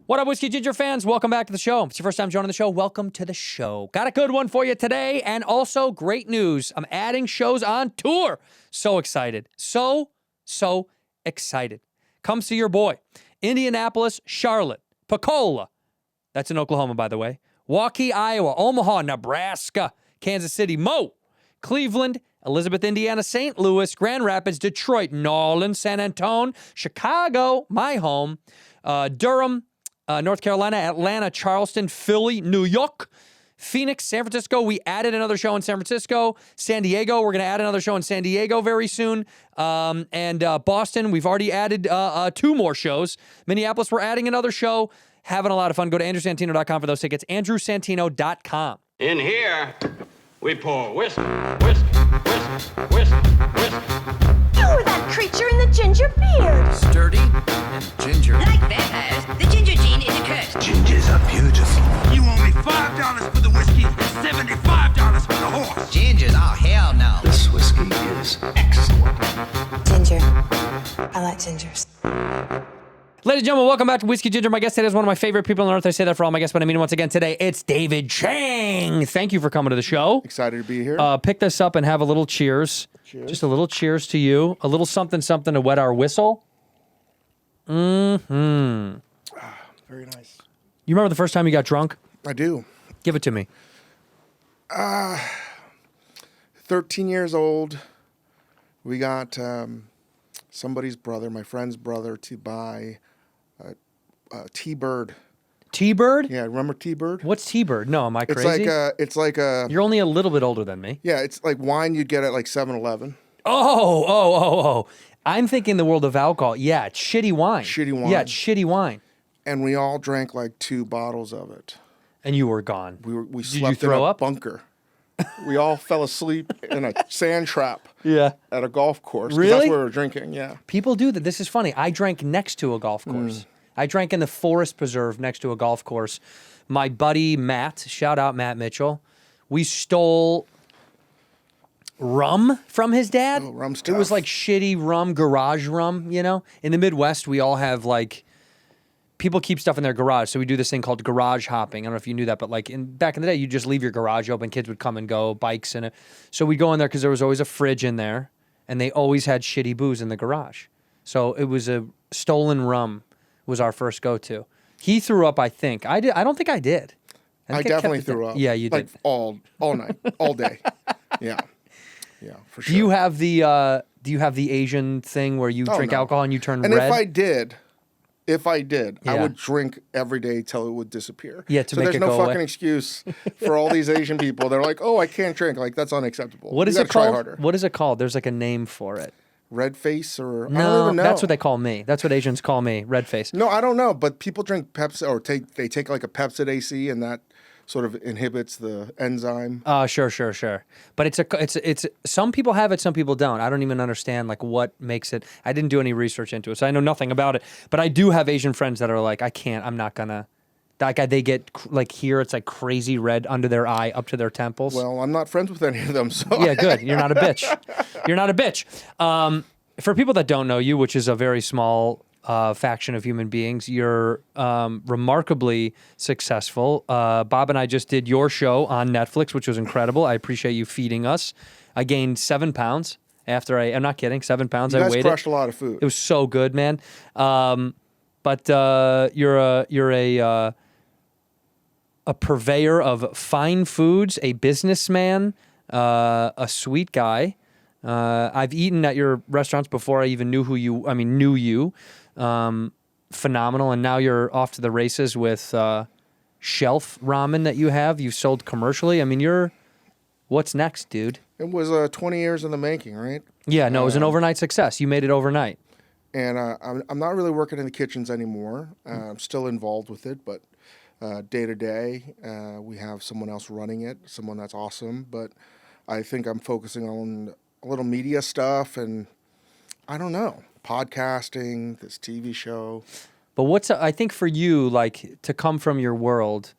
What up, Whiskey Ginger fans? Welcome back to the show. If it's your first time joining the show, welcome to the show. Got a good one for you today, and also great news. I'm adding shows on tour. So excited. So excited. Come see your boy. Indianapolis, Charlotte, Pensacola. That's in Oklahoma, by the way. Waukee, Iowa, Omaha, Nebraska, Kansas City, Cleveland, Elizabeth, Indiana, St. Louis, Grand Rapids, Detroit, Nolan, San Antonio, Chicago, my home, Durham, North Carolina, Atlanta, Charleston, Philly, New York, Phoenix, San Francisco. We added another show in San Francisco. San Diego, we're going to add another show in San Diego very soon. And Boston, we've already added 2 more shows. Minneapolis, we're adding another show. Having a lot of fun. Go to andrewsantino.com for those tickets. andrewsantino.com. In here, we pour whisk, whisk, whisk, whisk, whisk. You're that creature in the ginger beard. Sturdy and ginger. Like vampires, the ginger gene is a curse. Gingers are beautiful. You owe me $5 for the whiskey and $75 for the horse. Gingers? Oh, hell no. This whiskey is excellent. Ginger. I like gingers. Ladies and gentlemen, welcome back to Whiskey Ginger. My guest today is one of my favorite people on earth. I say that for all my guests, but I mean it once again today. It's David Chang. Thank you for coming to the show. Excited to be here. Pick this up and have a little cheers. Cheers. Just a little cheers to you. A little something to wet our whistle. Mm-hmm. Very nice. You remember the first time you got drunk? I do. Give it to me. 13 years old. We got somebody's brother, my friend's brother, to buy T-Bird. T-Bird? Yeah, remember T-Bird? What's T-Bird? No, am I It's crazy? it's like a. You're only a little bit older than me. Yeah, it's like wine you'd get at like 7-Eleven. Oh. I'm thinking the world of alcohol. Yeah, it's shitty wine. Shitty wine. Yeah, it's shitty wine. And we all drank like 2 bottles of it. And you were gone. We Did slept you throw in a up? bunker. We all fell asleep in a sand trap. Yeah. At a golf course. 'Cause Really? That's where we were drinking. Yeah. People do that. This is funny. I drank next to a golf course. I drank in the forest preserve next to a golf course. My buddy Matt, shout out Matt Mitchell, we stole rum from his dad. Oh, rum's It was tough. like shitty rum, garage rum, you know? In the Midwest, we all have like, people keep stuff in their garage. So we do this thing called garage hopping. I don't know if you knew that, but like back in the day, you just leave your garage open. Kids would come and go, bikes and so we'd go in there because there was always a fridge in there and they always had shitty booze in the garage. So it was a stolen rum was our first go-to. He threw up, I think. I don't think I did. I think definitely kept it threw up. Yeah, you like did. all night, all day. Yeah, for sure. Do you have the Asian thing where you drink no. alcohol and you turn And red? if I did, I Yeah. would drink every day till it would disappear. Yeah, to so make there's it no go fucking away. excuse for all these Asian people. They're like, oh, I can't drink. Like that's unacceptable. What is You it gotta try called? harder. What is it called? There's like a name for it. Red face or I don't No, even know. that's what they call me. That's what Asians call me, red face. No, I don't know. But people drink Pepsi or they take like a Pepsid AC and that sort of inhibits the enzyme. Sure. But it's some people have it, some people don't. I don't even understand like what makes it. I didn't do any research into it, so I know nothing about it. But I do have Asian friends that are like, I can't. I'm not gonna. Like they get like here, it's like crazy red under their eye, up to their temples. Well, I'm not friends with any of them, so Yeah, good. You're not a bitch. You're not a bitch. For people that don't know you, which is a very small faction of human beings, you're remarkably successful. Bob and I just did your show on Netflix, which was incredible. I appreciate you feeding us. I gained 7 pounds after I'm not kidding, 7 pounds. you I guys weighed crushed it. a lot of food. It was so good, man. But you're a purveyor of fine foods, a businessman, a sweet guy. I've eaten at your restaurants before I even knew knew you. Phenomenal. And now you're off to the races with shelf ramen that you have. You've sold commercially. I mean, what's next, dude? It was 20 years in the making, right? Yeah, no, it was an overnight success. You made it overnight. And I'm not really working in the kitchens anymore. I'm still involved with it, but day to day, we have someone else running it, someone that's awesome. But I think I'm focusing on a little media stuff and I don't know, podcasting, this TV show. But I think for you, like to come from your world,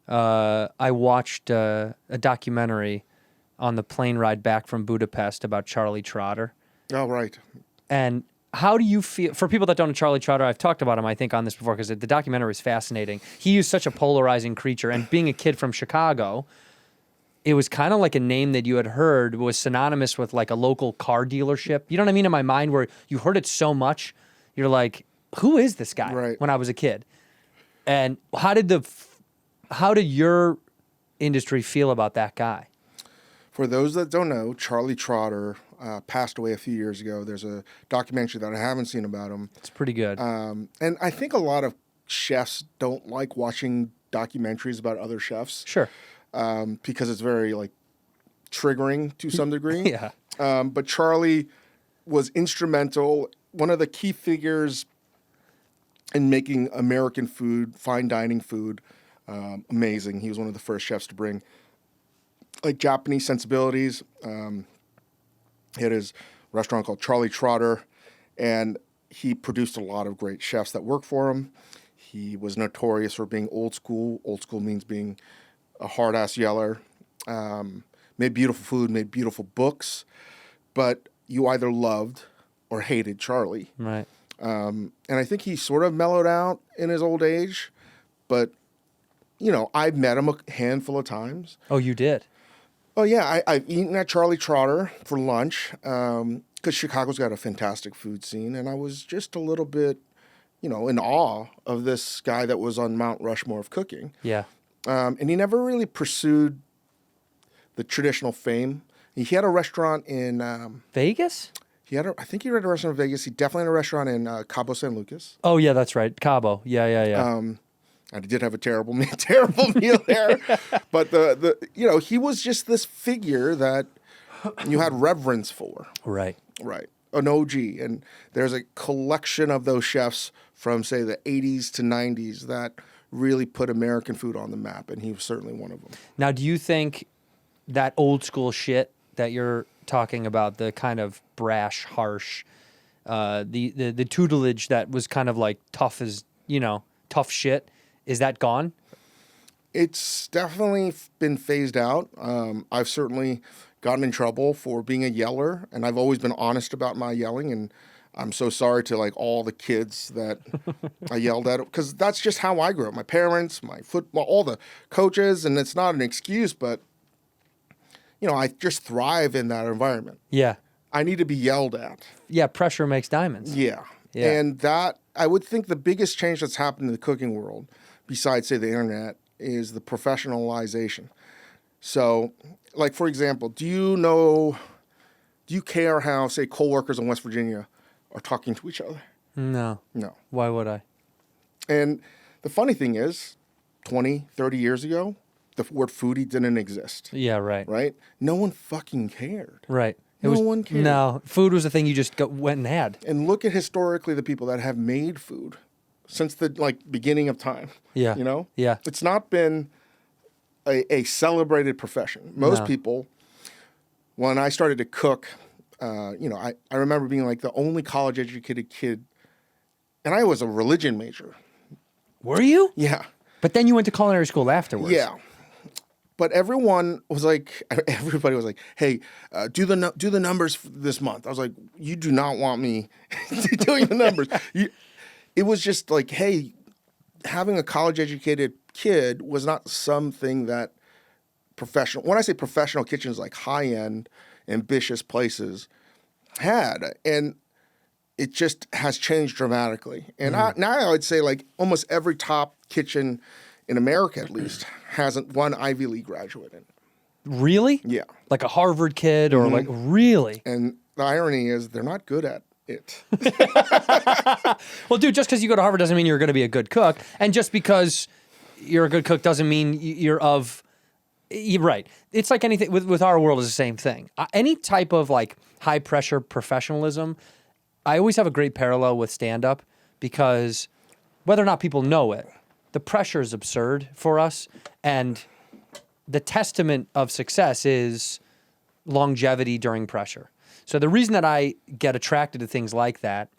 I watched a documentary on the plane ride back from Budapest about Charlie Trotter. Oh, right. And How do you feel, for people that don't know Charlie Trotter, I've talked about him, I think, on this before, because the documentary is fascinating. He is such a polarizing creature, and being a kid from Chicago, it was kind of like a name that you had heard was synonymous with like a local car dealership. You know what I mean? In my mind, where you heard it so much, you're like, who is this guy? Right. When I was a kid. And how did your industry feel about that guy? For those that don't know, Charlie Trotter passed away a few years ago. There's a documentary that I haven't seen about him. It's pretty good. And I think a lot of chefs don't like watching documentaries about other chefs. Sure. Because it's very like triggering to some degree. Yeah. But Charlie was instrumental, one of the key figures in making American food, fine dining food, amazing. He was one of the first chefs to bring like Japanese sensibilities. He had his restaurant called Charlie Trotter, and he produced a lot of great chefs that worked for him. He was notorious for being old school. Old school means being a hard-ass yeller. Made beautiful food, made beautiful books, but you either loved or hated Charlie. Right. And I think he sort of mellowed out in his old age, but, you know, I've met him a handful of times. Oh, you did? Oh, yeah, I've eaten at Charlie Trotter for lunch because Chicago's got a fantastic food scene, and I was just a little bit, you know, in awe of this guy that was on Mount Rushmore of cooking. Yeah. And he never really pursued the traditional fame. He had a restaurant in Vegas? I think he had a restaurant in Vegas. He definitely had a restaurant in Cabo San Lucas. Oh, yeah, that's right. Cabo. Yeah. And he did have a terrible meal there. But he was just this figure that you had reverence for. Right. Right. An OG. And there's a collection of those chefs from, say, the 80s to 90s that really put American food on the map, and he was certainly one of them. Now, do you think that old school shit that you're talking about, the kind of brash, harsh, the tutelage that was kind of like tough shit, is that gone? It's definitely been phased out. I've certainly gotten in trouble for being a yeller, and I've always been honest about my yelling, and I'm so sorry to like all the kids that I yelled at, because that's just how I grew up. My parents, my football, all the coaches, and it's not an excuse, but you know, I just thrive in that environment. Yeah. I need to be yelled at. Yeah, pressure makes diamonds. Yeah. And that, I would think the biggest change that's happened in the cooking world, besides, say, the internet, is the professionalization. So, like, for example, do you care how, say, coworkers in West Virginia are talking to each other? No. No. Why would I? And the funny thing is, 20, 30 years ago, the word foodie didn't exist. Yeah, right. Right? No one fucking cared. Right. No one cared. No, food was the thing you just went and had. And look at historically the people that have made food since the beginning of time. Yeah. You know? Yeah. It's not been a celebrated profession. Most people, when I started to cook, I remember being like the only college educated kid, and I was a religion major. Were you? Yeah. But then you went to culinary school afterwards. Yeah. But everybody was like, hey, do the numbers for this month. I was like, you do not want me doing the numbers. It was just like, hey, having a college-educated kid was not something that professional, when I say professional kitchens, like high-end, ambitious places had. And it just has changed dramatically. And now I would say like almost every top kitchen in America, at least, has one Ivy League graduate in it. Really? Yeah. Like a Harvard kid or like, really? And the irony is they're not good at it. Well, dude, just because you go to Harvard doesn't mean you're going to be a good cook. And just because you're a good cook doesn't mean you're right. It's like anything with our world is the same thing. Any type of like high pressure professionalism, I always have a great parallel with stand-up, because whether or not people know it, the pressure is absurd for us, and the testament of success is longevity during pressure. So the reason that I get attracted to things like that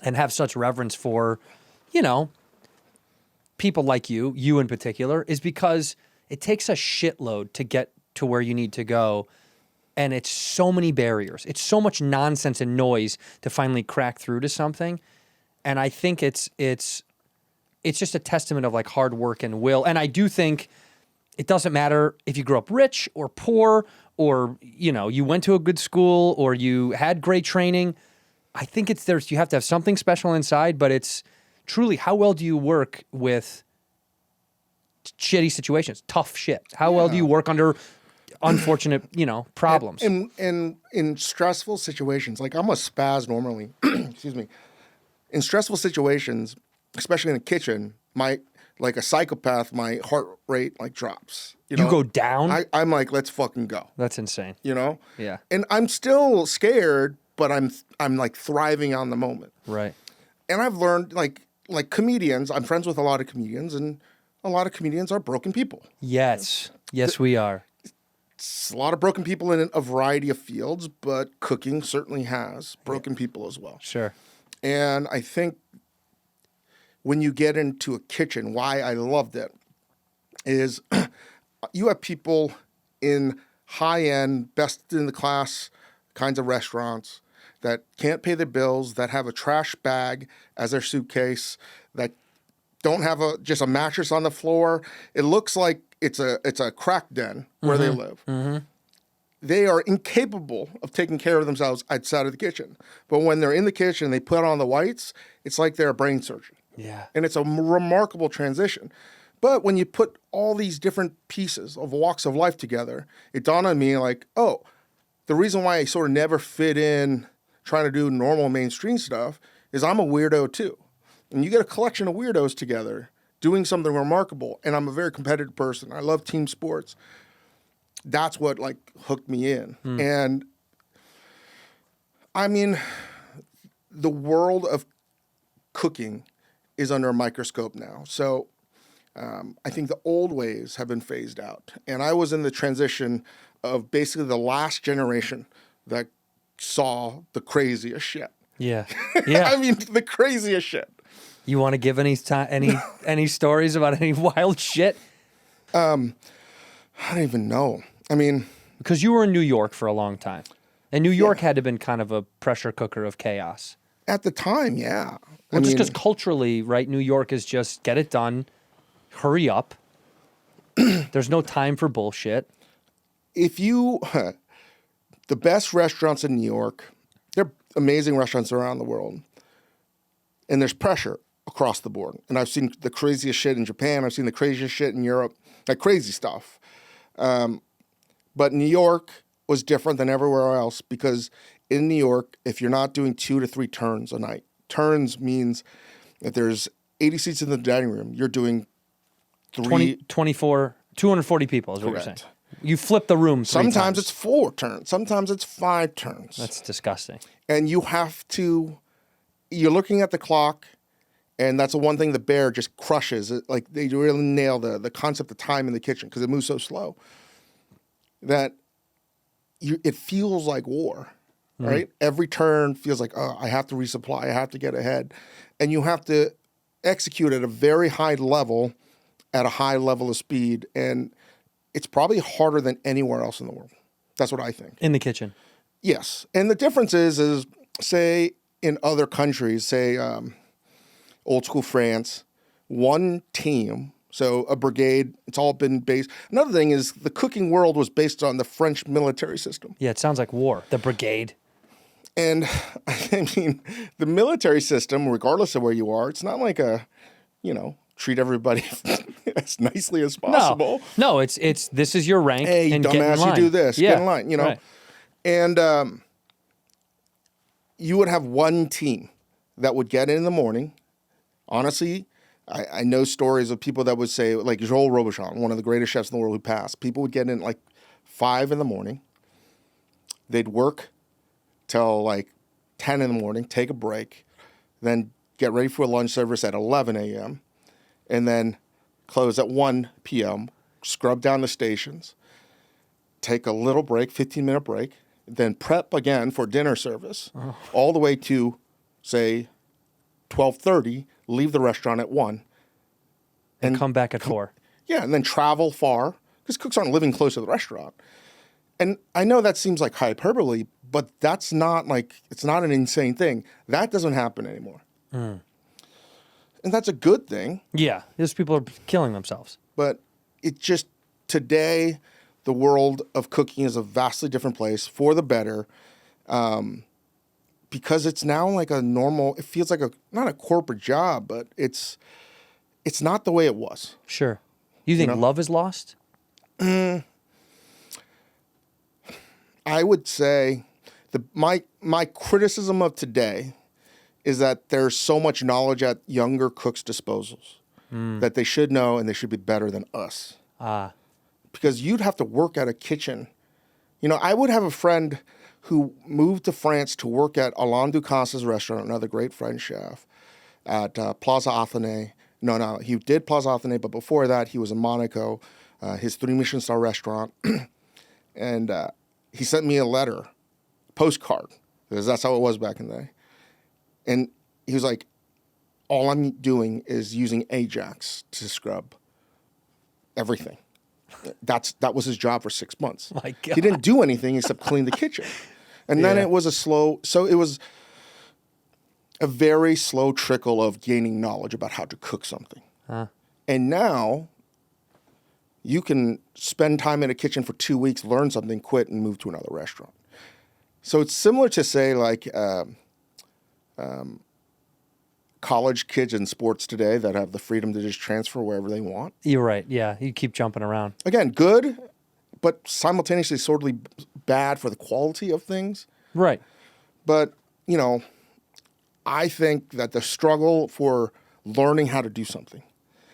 and have such reverence for, people like you in particular, is because it takes a shitload to get to where you need to go and it's so many barriers. It's so much nonsense and noise to finally crack through to something. And I think it's just a testament of like hard work and will. And I do think it doesn't matter if you grew up rich or poor or, you know, you went to a good school or you had great training. I think you have to have something special inside, but it's truly how well do you work with shitty situations, tough shit? How well do you work under unfortunate, you know, problems? In stressful situations, like I'm a spaz normally, excuse me. In stressful situations, especially in the kitchen, like a psychopath, my heart rate like drops. You know? Go down? I'm like, let's fucking go. That's insane. You know? Yeah. And I'm still scared, but I'm like thriving on the moment. Right. And I've learned like comedians, I'm friends with a lot of comedians, and a lot of comedians are broken people. Yes. Yes, we are. It's a lot of broken people in a variety of fields, but cooking certainly has broken people as well. Sure. And I think when you get into a kitchen, why I loved it is you have people in high-end, best-in-the-class kinds of restaurants that can't pay their bills, that have a trash bag as their suitcase, that don't have just a mattress on the floor. It looks like it's a crack den where they live. Mm-hmm. They are incapable of taking care of themselves outside of the kitchen. But when they're in the kitchen, they put on the whites, it's like they're a brain surgeon. Yeah. And it's a remarkable transition. But when you put all these different pieces of walks of life together, it dawned on me like, oh, the reason why I sort of never fit in trying to do normal mainstream stuff is I'm a weirdo too. And you get a collection of weirdos together doing something remarkable. And I'm a very competitive person. I love team sports. That's what like hooked me in. And I mean, the world of cooking is under a microscope now. So I think the old ways have been phased out. And I was in the transition of basically the last generation that saw the craziest shit. Yeah. Yeah. I mean, the craziest shit. You want to give any stories about any wild shit? I don't even know. I mean, because you were in New York for a long time, and New York had to have been kind of a pressure cooker of chaos. At the time, yeah. Well, just because culturally, right, New York is just get it done, hurry up. There's no time for bullshit. The best restaurants in New York, they're amazing restaurants around the world, and there's pressure across the board. And I've seen the craziest shit in Japan. I've seen the craziest shit in Europe, like crazy stuff. But New York was different than everywhere else because in New York, if you're not doing 2 to 3 turns a night, turns means if there's 80 seats in the dining room, you're doing 240 people is what you're saying. You flip the room 3 Sometimes times. it's 4 turns. Sometimes it's 5 turns. That's disgusting. And you're looking at the clock, and that's the one thing the Bear just crushes. Like they really nail the concept of time in the kitchen because it moves so slow that it feels like war, right? Every turn feels like, oh, I have to resupply. I have to get ahead. And you have to execute at a very high level, at a high level of speed. And it's probably harder than anywhere else in the world. That's what I think. In the kitchen. Yes. And the difference is say in other countries, say old school France, one team, so a brigade, it's all been based. Another thing is the cooking world was based on the French military system. Yeah, it sounds like war. The brigade. And I mean, the military system, regardless of where you are, it's not like treat everybody as nicely as possible. No, it's this is your rank. Hey, and get in dumbass, line. you do this. Yeah. Get in line, Right. And you would have one team that would get in the morning. Honestly, I know stories of people that would say, like Joel Robuchon, one of the greatest chefs in the world who passed. People would get in like 5 in the morning. They'd work till like 10 in the morning, take a break, then get ready for a lunch service at 11 a.m., and then close at 1 p.m., scrub down the stations, take a little break, 15-minute break, then prep again for dinner service, all the way to, say, 12:30, leave the restaurant at 1. And come back at 4. Yeah, and then travel far, because cooks aren't living close to the restaurant. And I know that seems like hyperbole, but that's not like, it's not an insane thing. That doesn't happen anymore. And that's a good thing. Yeah, those people are killing themselves. But it just, today, the world of cooking is a vastly different place for the better. Because it's now like a normal, it feels like not a corporate job, but it's not the way it was. Sure. You think love is lost? I would say my criticism of today is that there's so much knowledge at younger cooks' disposals that they should know and they should be better than us. Because you'd have to work at a kitchen. You know, I would have a friend who moved to France to work at Alain Ducasse's restaurant, another great French chef, at Plaza Athénée. No, he did Plaza Athénée, but before that, he was in Monaco, his 3 Michelin star restaurant. And he sent me a letter, postcard, because that's how it was back in the day. And he was like, all I'm doing is using Ajax to scrub everything. That was his job for 6 months. My God. He didn't do anything except clean the kitchen. And then it was it was a very slow trickle of gaining knowledge about how to cook something. And now you can spend time in a kitchen for 2 weeks, learn something, quit, and move to another restaurant. So it's similar to, say, like college kids in sports today that have the freedom to just transfer wherever they want. You're right. Yeah, you keep jumping around. Again, good, but simultaneously sort of bad for the quality of things. Right. But, you know, I think that the struggle for learning how to do something,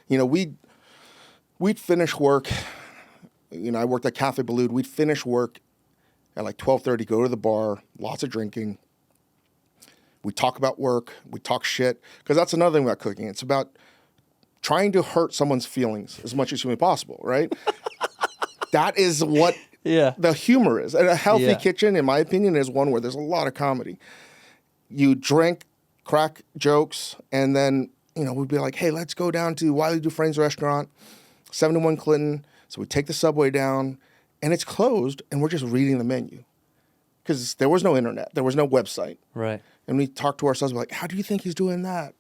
you know, we'd finish work. You know, I worked at Café Beloud. We'd finish work at like 12:30, go to the bar, lots of drinking. We talk about work. We talk shit. Because that's another thing about cooking. It's about trying to hurt someone's feelings as much as humanly possible, right? That is what the humor is. And a healthy kitchen, in my opinion, is one where there's a lot of comedy. You drink, crack jokes, and then, you know, we'd be like, hey, let's go down to Wiley Dufresne's restaurant, 71 Clinton. So we take the subway down, and it's closed, and we're just reading the menu. Because there was no internet. There was no website. Right. And we talk to ourselves, like, how do you think he's doing that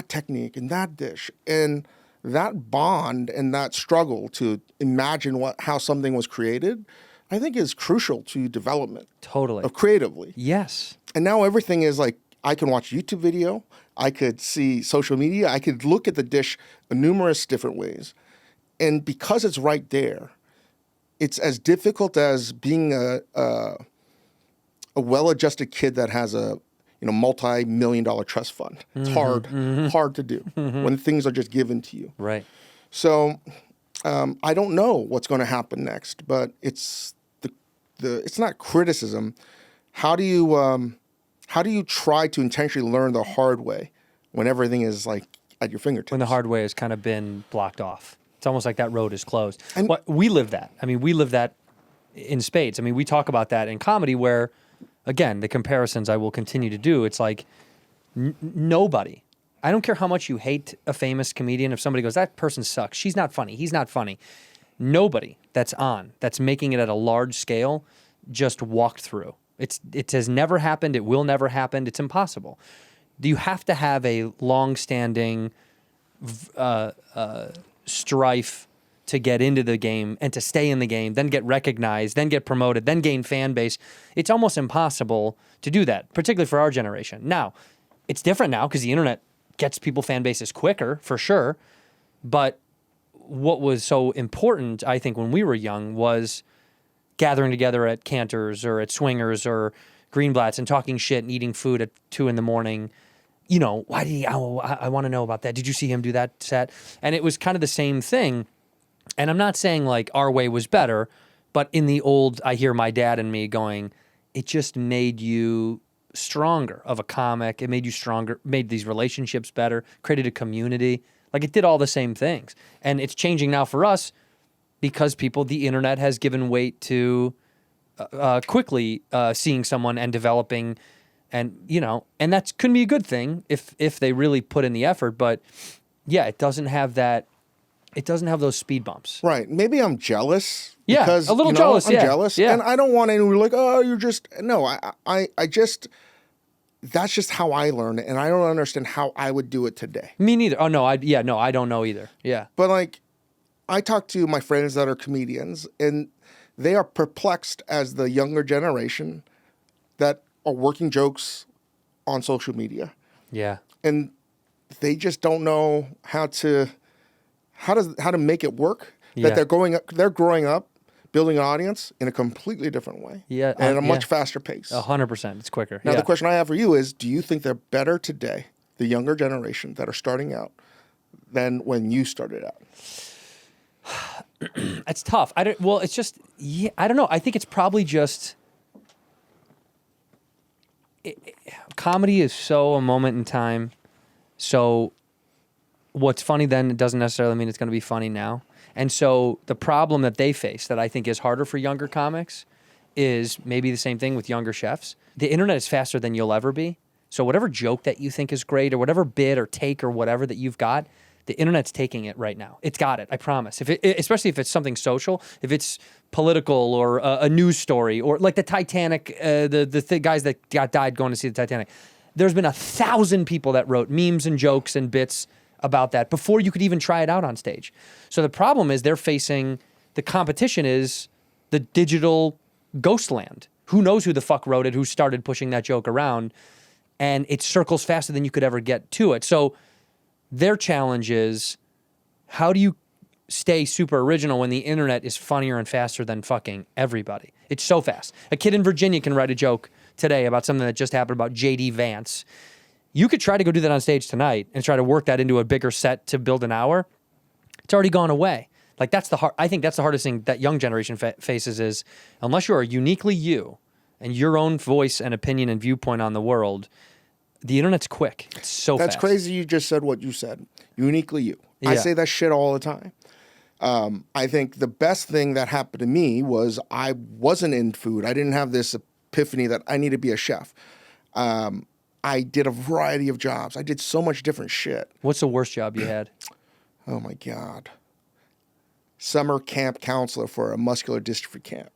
technique and that dish? And that bond and that struggle to imagine how something was created, I think is crucial to development. Totally. Of creatively. Yes. And now everything is like, I can watch YouTube video, I could see social media, I could look at the dish in numerous different ways. And because it's right there, it's as difficult as being a well-adjusted kid that has a multi-million-dollar trust fund. It's hard to do when things are just given to you. Right. So I don't know what's going to happen next, but it's it's not criticism. How do you try to intentionally learn the hard way when everything is like at your fingertips? When the hard way has kind of been blocked off. It's almost like that road is closed. And we live that. I mean, we live that in spades. I mean, we talk about that in comedy where, again, the comparisons I will continue to do, it's like nobody. I don't care how much you hate a famous comedian. If somebody goes, that person sucks, she's not funny, he's not funny. Nobody that's making it at a large scale just walked through. It has never happened. It will never happen. It's impossible. You have to have a long-standing strife to get into the game and to stay in the game, then get recognized, then get promoted, then gain fan base. It's almost impossible to do that, particularly for our generation. Now, it's different now because the internet gets people fan bases quicker, for sure. But what was so important, I think, when we were young was gathering together at Cantor's or at Swingers or Greenblatt's and talking shit and eating food at 2 a.m. You know, I want to know about that. Did you see him do that set? And it was kind of the same thing. And I'm not saying like our way was better, but in the old, I hear my dad and me going, it just made you stronger of a comic. It made you stronger, made these relationships better, created a community. Like it did all the same things. And it's changing now for us because the internet has given weight to quickly seeing someone and developing. And, you know, and that could be a good thing if they really put in the effort. But, yeah, it doesn't have that It doesn't have those speed bumps. Right. Maybe I'm jealous. Yeah, because, a little you know, jealous, I'm yeah. jealous. Yeah. And I don't want anyone like, oh, you're just, no, I just, that's just how I learned it. And I don't understand how I would do it today. Me neither. Oh, no, I don't know either. Yeah. But like, I talk to my friends that are comedians, and they are perplexed as the younger generation that are working jokes on social media. Yeah. And they just don't know how to make it work. Yeah. That they're growing up building an audience in a completely different way. Yeah, And at a yeah. much faster pace. 100%. It's quicker. Now yeah. the question I have for you is, do you think they're better today, the younger generation that are starting out, than when you started out? It's tough. It's just, yeah, I don't know. I think it's probably just, comedy is so a moment in time. So what's funny then, it doesn't necessarily mean it's going to be funny now. And so the problem that they face that I think is harder for younger comics is maybe the same thing with younger chefs. The internet is faster than you'll ever be. So whatever joke that you think is great or whatever bit or take or whatever that you've got, the internet's taking it right now. It's got it, I promise. Especially if it's something social, if it's political or a news story or like the Titanic, the guys that died going to see the Titanic. There's been 1,000 people that wrote memes and jokes and bits about that before you could even try it out on stage. So the problem is they're facing, the competition is the digital ghostland. Who knows who the fuck wrote it, who started pushing that joke around, and it circles faster than you could ever get to it. So their challenge is, how do you stay super original when the internet is funnier and faster than fucking everybody? It's so fast. A kid in Virginia can write a joke today about something that just happened about J.D. Vance. You could try to go do that on stage tonight and try to work that into a bigger set to build an hour. It's already gone away. Like I think that's the hardest thing that young generation faces is, unless you are uniquely you and your own voice and opinion and viewpoint on the world, the internet's quick. It's so fast. That's crazy you just said what you said. Uniquely you. I Yeah. say that shit all the time. I think the best thing that happened to me was I wasn't in food. I didn't have this epiphany that I need to be a chef. I did a variety of jobs. I did so much different shit. What's the worst job you had? Oh my God. Summer camp counselor for a muscular dystrophy camp.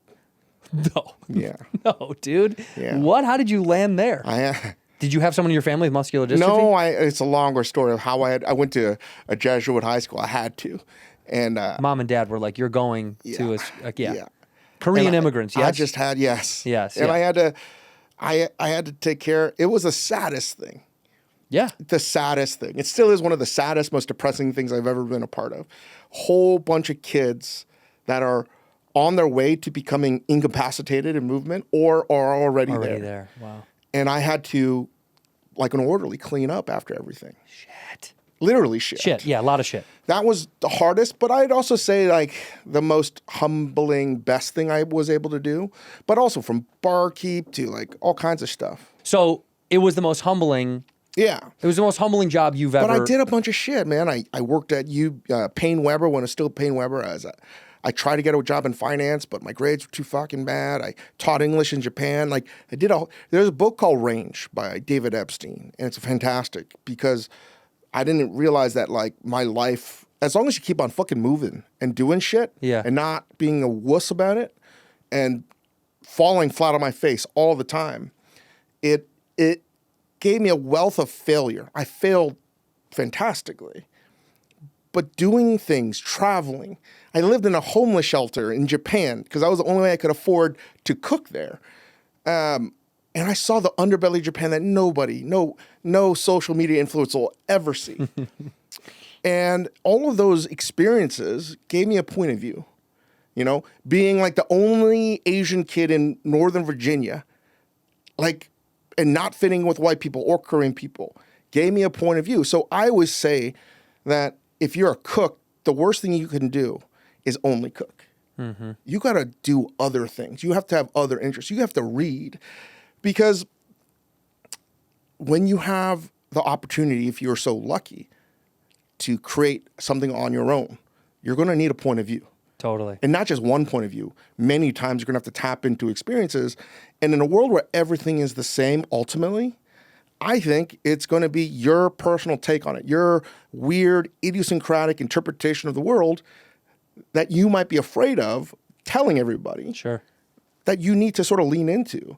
No. Yeah. No, dude. Yeah. What? How did you land there? Did you have someone in your family with muscular dystrophy? No, it's a longer story of how I went to a Jesuit high school. I had to. And Mom and dad were like, you're going to yeah. Korean And immigrants, yes? I just had, yes. Yes, And yeah. I had to take care. It was the saddest thing. Yeah. The saddest thing. It still is one of the saddest, most depressing things I've ever been a part of. Whole bunch of kids that are on their way to becoming incapacitated in movement or are already there. Wow. And I had to, like an orderly, clean up after everything. Shit. Literally shit. Shit. Yeah, a lot of shit. That was the hardest, but I'd also say like the most humbling, best thing I was able to do. But also from barkeep to like all kinds of stuff. So it was the most humbling. Yeah. It was the most humbling job you've ever. But I did a bunch of shit, man. I worked at Payne Weber when it was still Payne Weber. I tried to get a job in finance, but my grades were too fucking bad. I taught English in Japan. Like there's a book called Range by David Epstein, and it's fantastic because I didn't realize that like my life, as long as you keep on fucking moving and doing shit, and not being a wuss about it, and falling flat on my face all the time, it gave me a wealth of failure. I failed fantastically. But doing things, traveling. I lived in a homeless shelter in Japan because that was the only way I could afford to cook there. And I saw the underbelly of Japan that nobody, no social media influencer will ever see. And all of those experiences gave me a point of view. You know, being like the only Asian kid in Northern Virginia, like, and not fitting with white people or Korean people, gave me a point of view. So I always say that if you're a cook, the worst thing you can do is only cook. Mm-hmm. You got to do other things. You have to have other interests. You have to read. Because when you have the opportunity, if you're so lucky, to create something on your own, you're going to need a point of view. Totally. And not just one point of view. Many times you're going to have to tap into experiences. And in a world where everything is the same, ultimately, I think it's going to be your personal take on it, your weird, idiosyncratic interpretation of the world that you might be afraid of telling everybody. Sure. That you need to sort of lean into.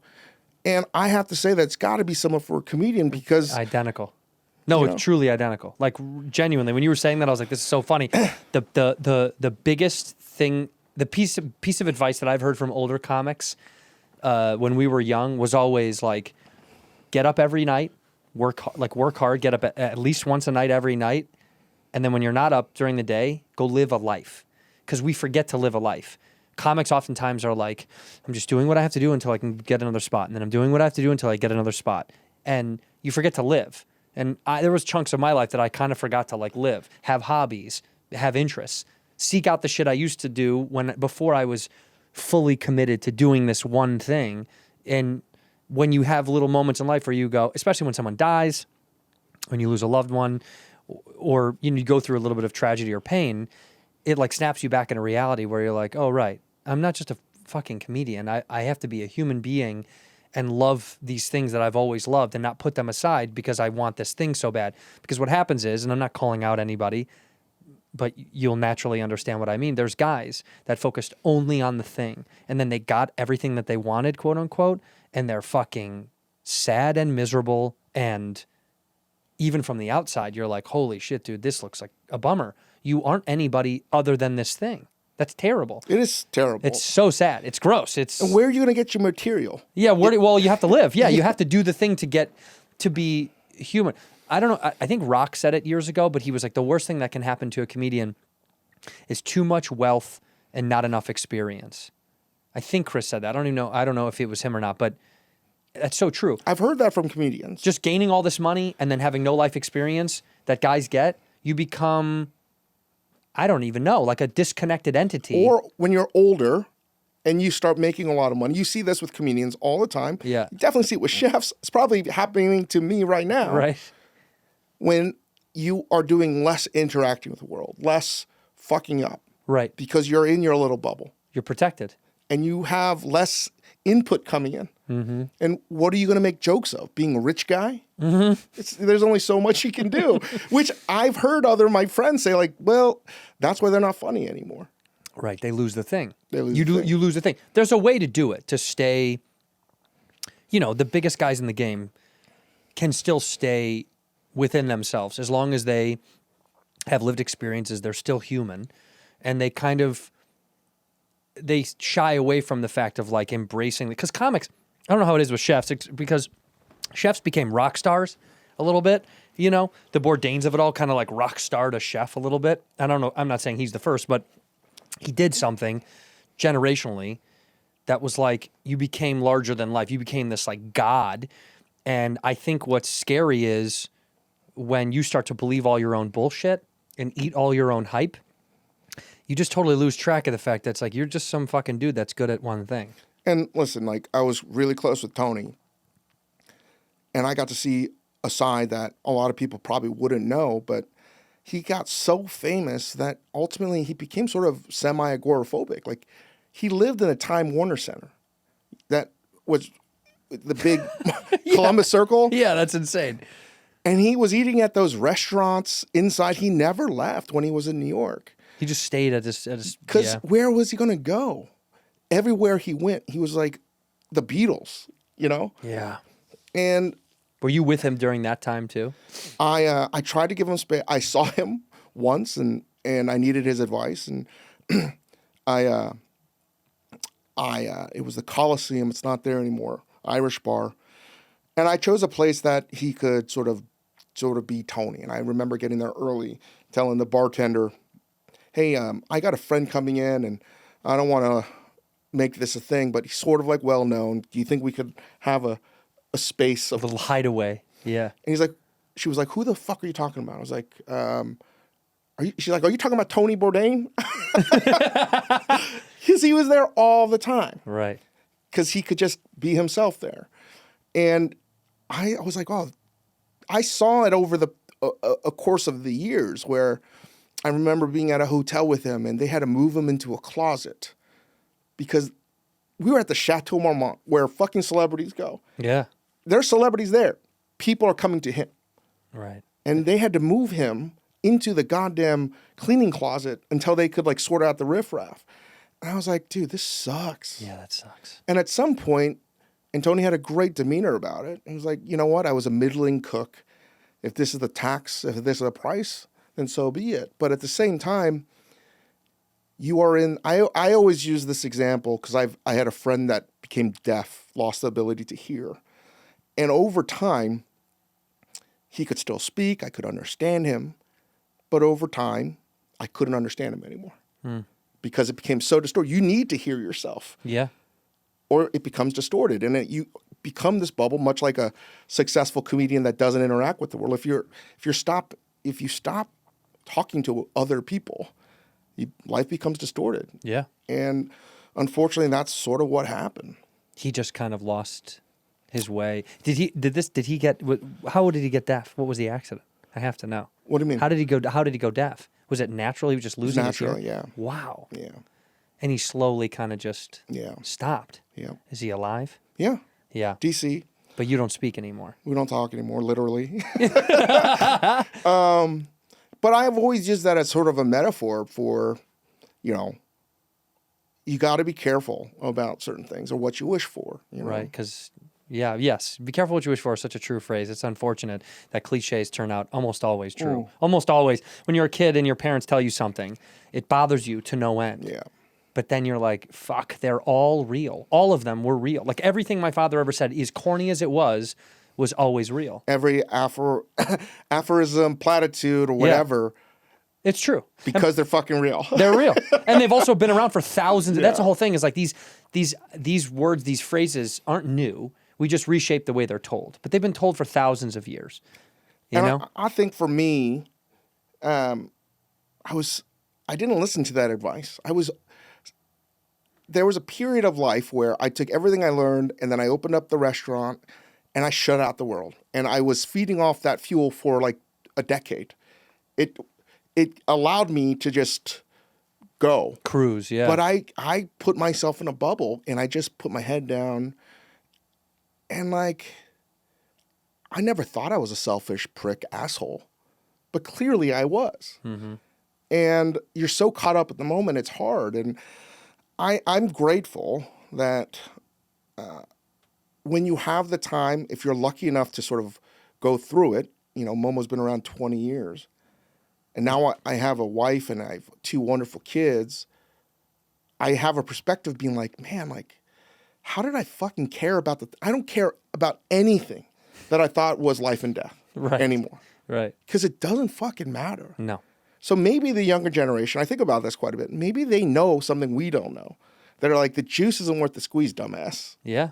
And I have to say that it's got to be similar for a comedian because... Identical. No, it's truly identical. Like, genuinely, when you were saying that, I was like, this is so funny. The biggest thing, the piece of advice that I've heard from older comics when we were young was always like, get up every night, work hard, get up at least once a night every night, and then when you're not up during the day, go live a life. Because we forget to live a life. Comics oftentimes are like, I'm just doing what I have to do until I can get another spot, and then I'm doing what I have to do until I get another spot. And you forget to live. And there was chunks of my life that I kind of forgot to like live, have hobbies, have interests, seek out the shit I used to do before I was fully committed to doing this one thing. And when you have little moments in life where you go, especially when someone dies, when you lose a loved one, or you go through a little bit of tragedy or pain, it like snaps you back into reality where you're like, oh, right, I'm not just a fucking comedian. I have to be a human being and love these things that I've always loved and not put them aside because I want this thing so bad. Because what happens is, and I'm not calling out anybody, but you'll naturally understand what I mean. There's guys that focused only on the thing and then they got everything that they wanted, quote unquote, and they're fucking sad and miserable. And even from the outside, you're like, holy shit, dude, this looks like a bummer. You aren't anybody other than this thing. That's terrible. It is terrible. It's so sad. It's gross. And where are you going to get your material? Yeah, well, you have to live. Yeah, you have to do the thing to get to be human. I don't know. I think Rock said it years ago, but he was like, the worst thing that can happen to a comedian is too much wealth and not enough experience. I think Chris said that. I don't know if it was him or not, but that's so true. I've heard that from comedians. Just gaining all this money and then having no life experience that guys get, you become... I don't even know, like a disconnected entity. Or when you're older and you start making a lot of money, you see this with comedians all the time. Yeah. You definitely see it with chefs. It's probably happening to me right now. Right. When you are doing less interacting with the world, less fucking up. Right. Because you're in your little bubble. You're protected. And you have less input coming in. Mm-hmm. And what are you going to make jokes of? Being a rich guy? Mm-hmm. There's only so much you can do, which I've heard my friends say like, well, that's why they're not funny anymore. Right. They lose the thing. You lose the thing. There's a way to do it, to stay, the biggest guys in the game can still stay within themselves as long as they have lived experiences. They're still human and they shy away from the fact of like embracing, because comics, I don't know how it is with chefs, because chefs became rock stars a little bit, the Bourdains of it all kind of like rock starred a chef a little bit. I don't know. I'm not saying he's the first, but he did something generationally that was like, you became larger than life. You became this like God. And I think what's scary is when you start to believe all your own bullshit and eat all your own hype, you just totally lose track of the fact that it's like, you're just some fucking dude that's good at one thing. And listen, like I was really close with Tony and I got to see a side that a lot of people probably wouldn't know, but he got so famous that ultimately he became sort of semi-agoraphobic. Like he lived in a Time Warner Center that was the big Columbus Circle. Yeah, that's insane. And he was eating at those restaurants inside. He never left when he was in New York. He just stayed at his because where was he going to go? Everywhere he went, he was like the Beatles, Yeah. And were you with him during that time too? I tried to give him space. I saw him once, and I needed his advice, and it was the Coliseum. It's not there anymore. Irish bar, and I chose a place that he could sort of be Tony. And I remember getting there early, telling the bartender, hey, I got a friend coming in and I don't want to make this a thing, but he's sort of like well-known. Do you think we could have a space of... A little hideaway. Yeah. And she was like, who the fuck are you talking about? I was like, she's like, are you talking about Tony Bourdain? Because he was there all the time. Right. Because he could just be himself there. And I was like, oh, I saw it over a course of the years where I remember being at a hotel with him and they had to move him into a closet because we were at the Chateau Marmont where fucking celebrities go. Yeah. There's celebrities there. people are coming to him. Right. And they had to move him into the goddamn cleaning closet until they could like sort out the riffraff. And I was like, dude, this sucks. Yeah, that sucks. And at some point, and Tony had a great demeanor about it. He was like, you know what? I was a middling cook. If this is the tax, if this is the price, then so be it. But at the same time, you are in, I always use this example because I had a friend that became deaf, lost the ability to hear. And over time, he could still speak. I could understand him. But over time, I couldn't understand him anymore because it became so distorted. You need to hear yourself. Yeah. Or it becomes distorted. And you become this bubble, much like a successful comedian that doesn't interact with the world. If you stop talking to other people, life becomes distorted. Yeah. And unfortunately, that's sort of what happened. He just kind of lost his way. How did he get deaf? What was the accident? I have to know. What do you mean? How did he go deaf? Was it natural? He was just losing his natural, hearing? yeah. Wow. Yeah. And he slowly kind of just Yeah. stopped. Yeah. Is he alive? Yeah. Yeah. DC. But you don't speak anymore. We don't talk anymore, literally. But I've always used that as sort of a metaphor for, you got to be careful about certain things or what you wish for. Right, because, yes, be careful what you wish for is such a true phrase. It's unfortunate that cliches turn out almost always true. Almost always. When you're a kid and your parents tell you something, it bothers you to no end. Yeah. But then you're like, fuck, they're all real. All of them were real. Like everything my father ever said, as corny as it was always real. Every aphorism, platitude, or whatever. It's true. Because they're fucking real. They're real. And they've also been around for thousands. That's the whole thing is like these words, these phrases aren't new. We just reshape the way they're told. But they've been told for thousands of years. You know? I think for me, I didn't listen to that advice. There was a period of life where I took everything I learned and then I opened up the restaurant and I shut out the world. And I was feeding off that fuel for like a decade. It allowed me to just go. Cruise, yeah. But I put myself in a bubble and I just put my head down and like, I never thought I was a selfish prick asshole, but clearly I was. Mm-hmm. And you're so caught up at the moment, it's hard. And I'm grateful that when you have the time, if you're lucky enough to sort of go through it, Momo's been around 20 years. And now I have a wife and I have 2 wonderful kids. I have a perspective being like, man, like, how did I fucking care about I don't care about anything that I thought was life and death anymore. Right. Because it doesn't fucking matter. No. So maybe the younger generation, I think about this quite a bit, maybe they know something we don't know. That are like, the juice isn't worth the squeeze, dumbass. Yeah.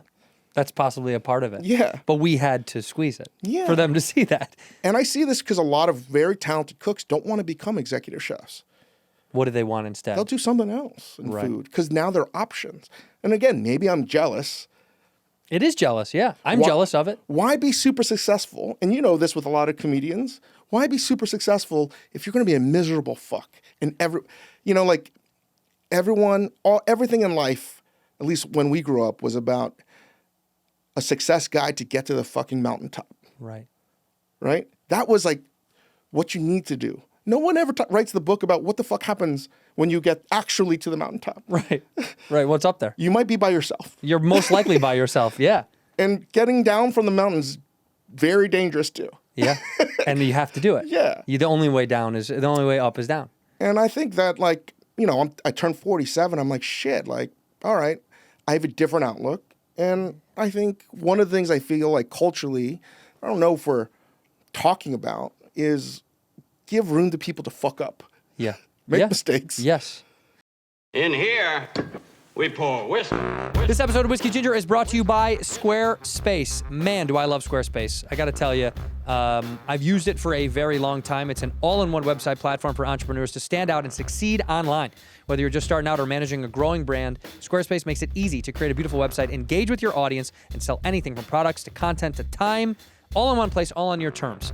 That's possibly a part of it. Yeah. But we had to squeeze it Yeah. for them to see that. And I see this because a lot of very talented cooks don't want to become executive chefs. What do they want instead? They'll do something else in food because now there are options. And again, maybe I'm jealous. It is jealous, yeah. I'm jealous of it. Why be super successful? And you know this with a lot of comedians. Why be super successful if you're going to be a miserable fuck? And everything in life, at least when we grew up, was about a success guide to get to the fucking mountaintop. Right. Right? That was like what you need to do. No one ever writes the book about what the fuck happens when you get actually to the mountaintop. Right. Right. What's up there? You might be by yourself. You're most likely by yourself. Yeah. And getting down from the mountains, very dangerous too. Yeah. And you have to do it. Yeah. The only way up is down. And I think that I turned 47. I'm like, shit, like, all right, I have a different outlook. And I think one of the things I feel like culturally, I don't know if we're talking about, is give room to people to fuck up. Yeah. Make mistakes. Yes. In here, we pour whiskey. This episode of Whiskey Ginger is brought to you by Squarespace. Man, do I love Squarespace. I got to tell you, I've used it for a very long time. It's an all-in-one website platform for entrepreneurs to stand out and succeed online. Whether you're just starting out or managing a growing brand, Squarespace makes it easy to create a beautiful website, engage with your audience, and sell anything from products to content to time, all in one place, all on your terms.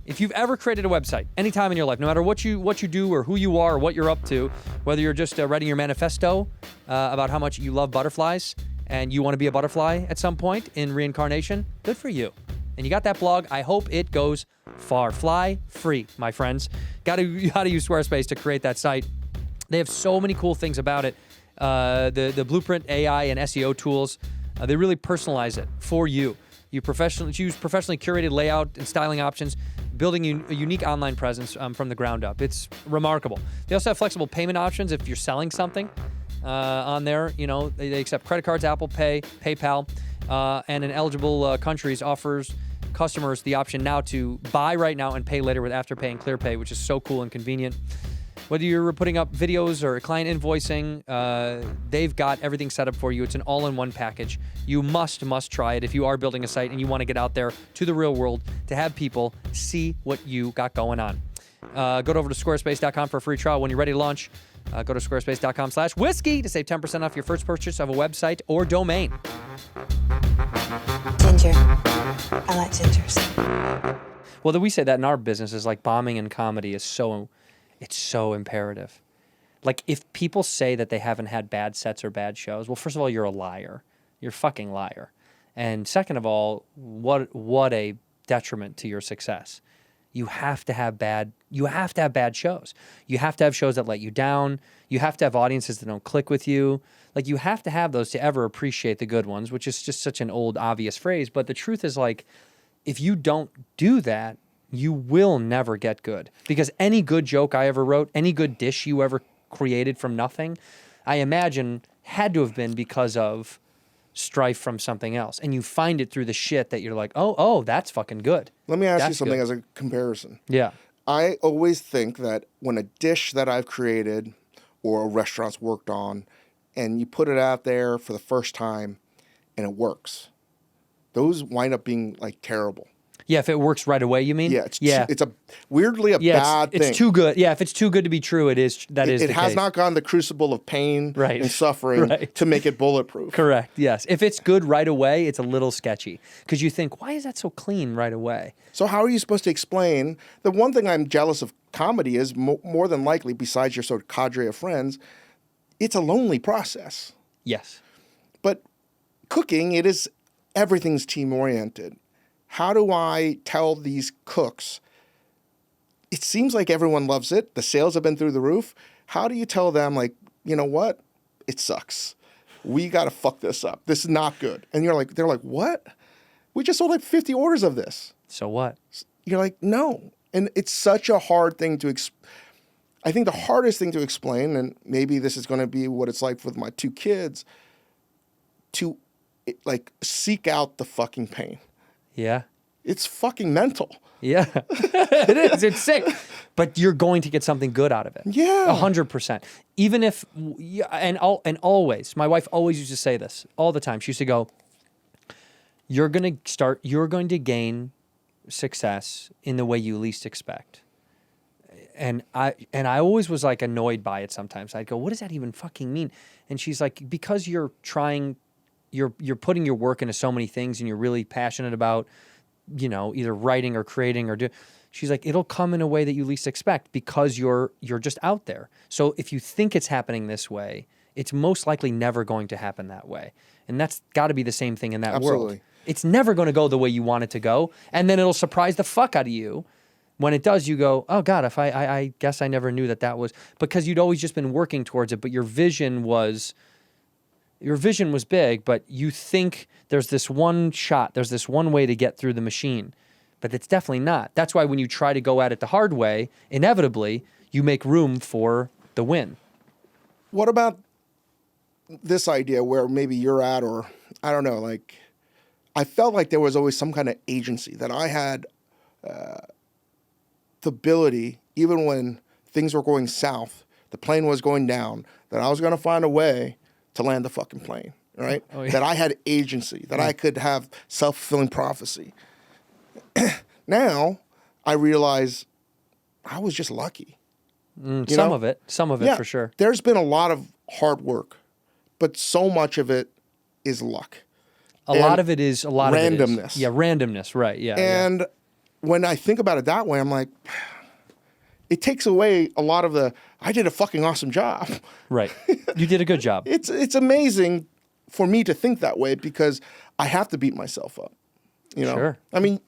If you've ever created a website, any time in your life, no matter what you do or who you are or what you're up to, whether you're just writing your manifesto about how much you love butterflies and you want to be a butterfly at some point in reincarnation, good for you. and you got that blog, I hope it goes far. Fly free, my friends. Got to use Squarespace to create that site. They have so many cool things about it. The Blueprint AI and SEO tools, they really personalize it for you. You choose professionally curated layout and styling options, building a unique online presence from the ground up. It's remarkable. They also have flexible payment options if you're selling something on there. You know, they accept credit cards, Apple Pay, PayPal, and in eligible countries offers customers the option now to buy right now and pay later with Afterpay and ClearPay, which is so cool and convenient. Whether you're putting up videos or client invoicing, they've got everything set up for you. It's an all-in-one package. You must try it if you are building a site and you want to get out there to the real world to have people see what you got going on. Go over to squarespace.com for a free trial. When you're ready to launch, go to squarespace.com/whiskey to save 10% off your first purchase of a website or domain. Ginger. I like gingers. Well, we say that in our business is like bombing in comedy is it's so imperative. Like, if people say that they haven't had bad sets or bad shows, well, first of all, you're a liar. You're a fucking liar. And second of all, what a detriment to your success. You have to have bad shows. You have to have shows that let you down. You have to have audiences that don't click with you. Like, you have to have those to ever appreciate the good ones, which is just such an old, obvious phrase. But the truth is, like, if you don't do that, you will never get good. Because any good joke I ever wrote, any good dish you ever created from nothing, I imagine had to have been because of strife from something else. And you find it through the shit that you're like, oh, that's fucking good. Let me ask you That's something good. as a comparison. Yeah. I always think that when a dish that I've created or a restaurant's worked on and you put it out there for the first time and it works, those wind up being like terrible. Yeah, if it works right away, you mean? Yeah, it's a weirdly bad thing. It's too good. Yeah, if it's too good to be true, it is the case. It has not gone the crucible of pain Right. and suffering Right. to make it bulletproof. Correct, yes. If it's good right away, it's a little sketchy. Because you think, why is that so clean right away? So how are you supposed to explain? The one thing I'm jealous of comedy is more than likely, besides your sort of cadre of friends, it's a lonely process. Yes. But cooking, everything's team-oriented. How do I tell these cooks, it seems like everyone loves it, the sales have been through the roof. How do you tell them, like, you know what? It sucks. We got to fuck this up. This is not good. And they're like, what? We just sold like 50 orders of this. So what? You're like, no. And it's such a hard thing to I think the hardest thing to explain, and maybe this is going to be what it's like with my two kids, to like seek out the fucking pain. Yeah. It's fucking mental. Yeah. It is. It's sick. But you're going to get something good out of it. Yeah. 100%. Even if, and always, my wife always used to say this all the time. She used to go, you're going to gain success in the way you least expect. And I always was like annoyed by it sometimes. I'd go, what does that even fucking mean? And she's like, because you're putting your work into so many things and you're really passionate about, either writing or creating or she's like, it'll come in a way that you least expect because you're just out there. So if you think it's happening this way, it's most likely never going to happen that way. And that's got to be the same thing in that world. Absolutely. It's never going to go the way you want it to go. And then it'll surprise the fuck out of you. When it does, you go, oh God, if I guess I never knew that was, because you'd always just been working towards it, but your vision was big, but you think there's this one shot, there's this one way to get through the machine, but it's definitely not. That's why when you try to go at it the hard way, inevitably, you make room for the win. What about this idea where maybe you're at, or I don't know, like, I felt like there was always some kind of agency that I had the ability, even when things were going south, the plane was going down, that I was going to find a way to land the fucking plane, right? Oh, yeah. That I had agency, that I could have self-fulfilling prophecy. Now, I realize I was just lucky. Some of it for sure. There's been a lot of hard work, but so much of it is luck. A lot of it is randomness. Yeah, randomness, right, yeah. And when I think about it that way, I'm like, it takes away a lot of I did a fucking awesome job. Right. You did a good job. It's amazing for me to think that way because I have to beat myself up. You know, Sure. I mean,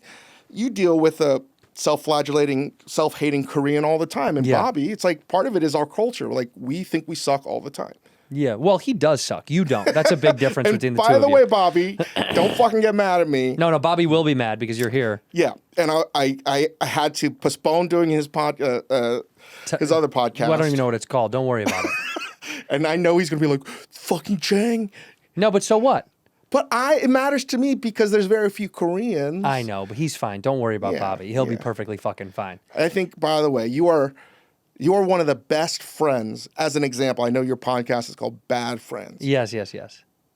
you deal with a self-flagellating, self-hating Korean all the time, and Yeah. Bobby, it's like part of it is our culture. Like we think we suck all the time. Yeah. Well, he does suck. You don't. That's a big difference And between the two by of the you. way, Bobby, don't fucking get mad at me. No, Bobby will be mad because you're here. Yeah, and I had to postpone doing his other podcast. Well, I don't even know what it's called. Don't worry about it. And I know he's gonna be like, fucking Chang. No, but so what? But it matters to me because there's very few Koreans. I know, but he's fine. Don't worry about Yeah, Bobby. He'll be yeah. perfectly fucking fine. I think, by the way, you are one of the best friends. As an example, I know your podcast is called Bad Friends. Yes.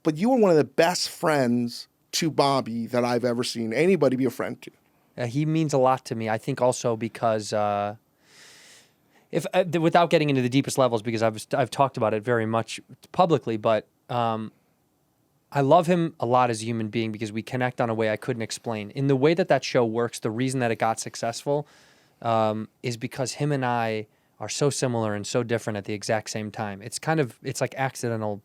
But you are one of the best friends to Bobby that I've ever seen anybody be a friend to. He means a lot to me. I think also because if without getting into the deepest levels, because I've talked about it very much publicly, but I love him a lot as a human being because we connect on a way I couldn't explain. In the way that show works, the reason that it got successful is because him and I are so similar and so different at the exact same time. It's like accidental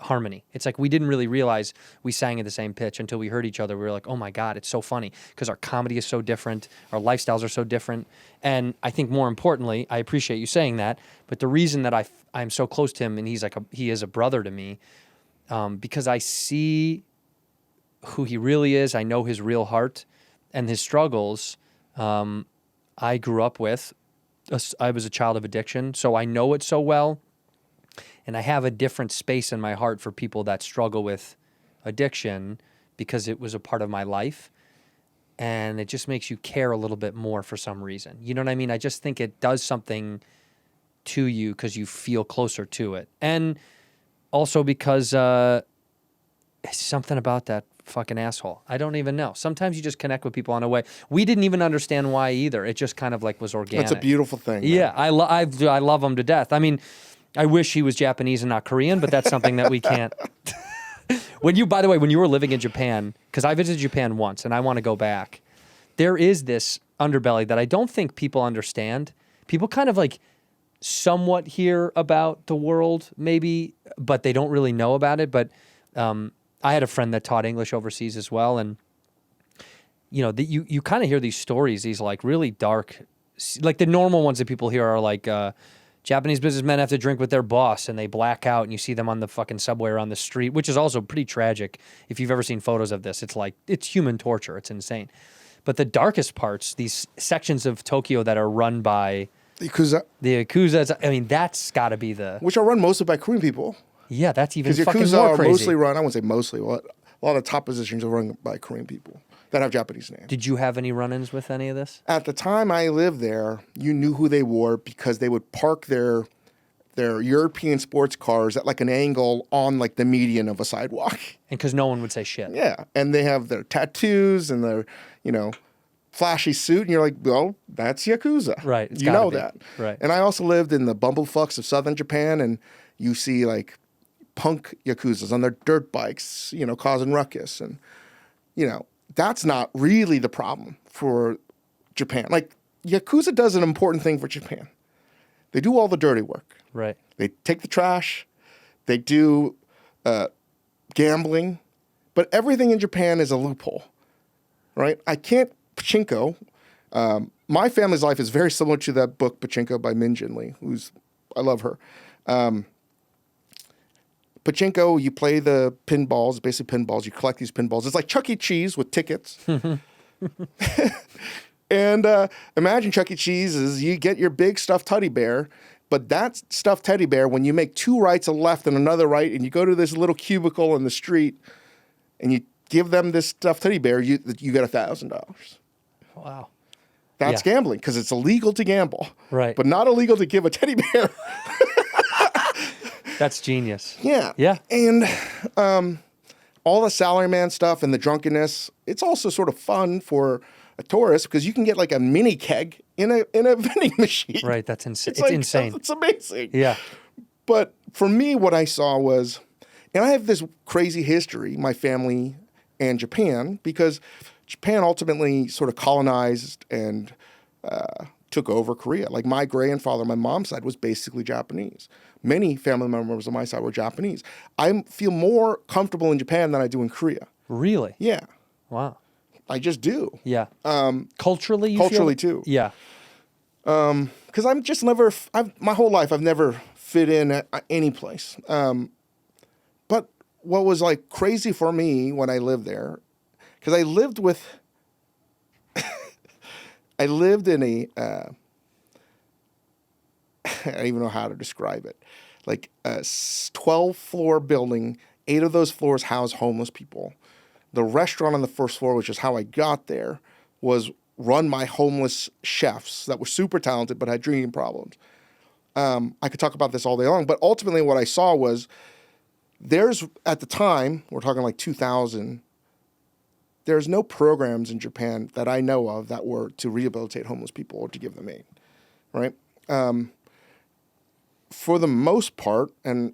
harmony. It's like we didn't really realize we sang at the same pitch until we heard each other. We were like, oh my God, it's so funny because our comedy is so different. Our lifestyles are so different. And I think more importantly, I appreciate you saying that, but the reason that I'm so close to him and he is a brother to me, because I see who he really is. I know his real heart and his struggles. I grew up with. I was a child of addiction, so I know it so well. And I have a different space in my heart for people that struggle with addiction because it was a part of my life. And it just makes you care a little bit more for some reason. You know what I mean? I just think it does something to you because you feel closer to it. And also because it's something about that fucking asshole. I don't even know. Sometimes you just connect with people in a way. We didn't even understand why either. It just kind of like was organic. That's a beautiful thing. Man. Yeah, I love him to death. I mean, I wish he was Japanese and not Korean, but that's something that we can't. By the way, when you were living in Japan, because I visited Japan once and I want to go back, there is this underbelly that I don't think people understand. People kind of like somewhat hear about the world maybe, but they don't really know about it. But I had a friend that taught English overseas as well. And, you know, you kind of hear these stories, these like really dark, like the normal ones that people hear are like, Japanese businessmen have to drink with their boss and they black out and you see them on the fucking subway or on the street, which is also pretty tragic. If you've ever seen photos of this, it's human torture. It's insane. But the darkest parts, these sections of Tokyo that are run by the Yakuza, I mean, that's got to be which are run mostly by Korean people. Yeah, that's even Because fucking Yakuza more are crazy. mostly run, I wouldn't say mostly, a lot of top positions are run by Korean people that have Japanese names. Did you have any run-ins with any of this? At the time I lived there, you knew who they were because they would park their European sports cars at like an angle on like the median of a sidewalk. And because no one would say shit. Yeah, and they have their tattoos and their, flashy suit, and you're like, well, that's Yakuza. Right, it's You gotta know be. that. Right. And I also lived in the bumblefucks of southern Japan, and you see like punk Yakuzas on their dirt bikes, causing ruckus. And, that's not really the problem for Japan. Like, Yakuza does an important thing for Japan. They do all the dirty work. Right. They take the trash. They do gambling. But everything in Japan is a loophole, right? Pachinko. My family's life is very similar to that book, Pachinko, by Min Jin Lee, I love her. Pachinko, you play the pinballs, basically pinballs. You collect these pinballs. It's like Chuck E. Cheese with tickets. And imagine Chuck E. Cheese is you get your big stuffed teddy bear, but that stuffed teddy bear, when you make two rights, a left and another right, and you go to this little cubicle in the street and you give them this stuffed teddy bear, you get $1,000. Wow. That's gambling because it's illegal to gamble. Right. But not illegal to give a teddy bear. That's genius. Yeah. Yeah. And all the salaryman stuff and the drunkenness, it's also sort of fun for a tourist because you can get like a mini keg in a vending machine. Right. That's insane. It's like, insane. It's amazing. Yeah. But for me, what I saw was, and I have this crazy history, my family and Japan, because Japan ultimately sort of colonized and took over Korea. Like my grandfather, my mom's side was basically Japanese. Many family members on my side were Japanese. I feel more comfortable in Japan than I do in Korea. Really? Yeah. Wow. I just do. Yeah. Culturally, you Culturally feel? too. Yeah. Because I'm just never, my whole life, I've never fit in at any place. But what was like crazy for me when I lived there, because I lived in a, I don't even know how to describe it, like a 12-floor building. 8 of those floors house homeless people. The restaurant on the first floor, which is how I got there, was run by homeless chefs that were super talented but had drinking problems. I could talk about this all day long, but ultimately what I saw was at the time, we're talking like 2000, there's no programs in Japan that I know of that were to rehabilitate homeless people or to give them aid, right? For the most part, and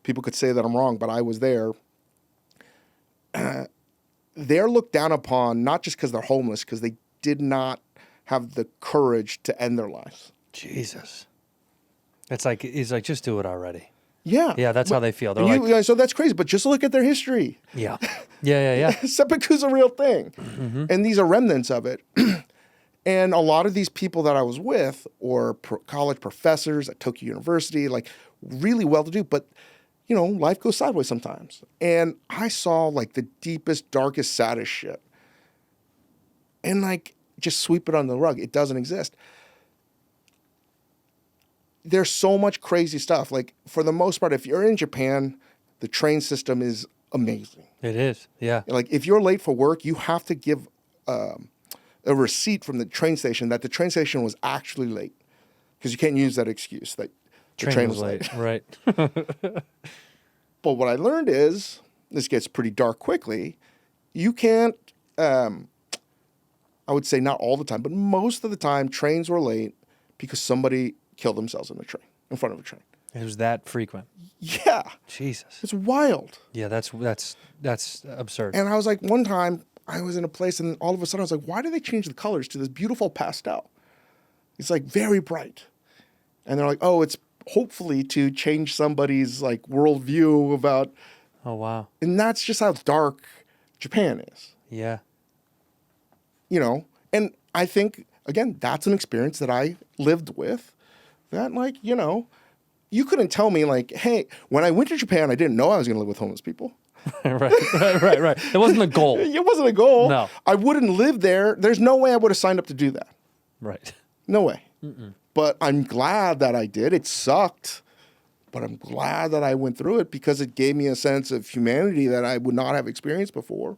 people could say that I'm wrong, but I was there, they're looked down upon not just because they're homeless, because they did not have the courage to end their lives. Jesus. It's like, he's like, just do it already. Yeah. Yeah, that's how they feel. They're like, so that's crazy, but just look at their history. yeah. Yeah. Seppuku's a real thing. And these are remnants of it. And a lot of these people that I was with, or college professors at Tokyo University, like really well-to-do, but life goes sideways sometimes. And I saw like the deepest, darkest, saddest shit. And like, just sweep it under the rug. It doesn't exist. There's so much crazy stuff. Like, for the most part, if you're in Japan, the train system is amazing. It is, yeah. Like, if you're late for work, you have to give a receipt from the train station that the train station was actually late. Because you can't use that excuse that the train was late. Right. But what I learned is, this gets pretty dark quickly, you can't, I would say not all the time, but most of the time, trains were late because somebody killed themselves in front of a train. It was that frequent. Yeah. Jesus. It's wild. Yeah, that's absurd. And I was like, one time I was in a place and all of a sudden I was like, why do they change the colors to this beautiful pastel? It's like very bright. And they're like, oh, it's hopefully to change somebody's like worldview about. Oh, wow. And that's just how dark Japan is. Yeah. And I think, again, that's an experience that I lived with that, like, you couldn't tell me like, hey, when I went to Japan, I didn't know I was going to live with homeless people. Right. It wasn't a goal. It wasn't a goal. No. I wouldn't live there. There's no way I would have signed up to do that. Right. No way. But I'm glad that I did. It sucked, but I'm glad that I went through it because it gave me a sense of humanity that I would not have experienced before.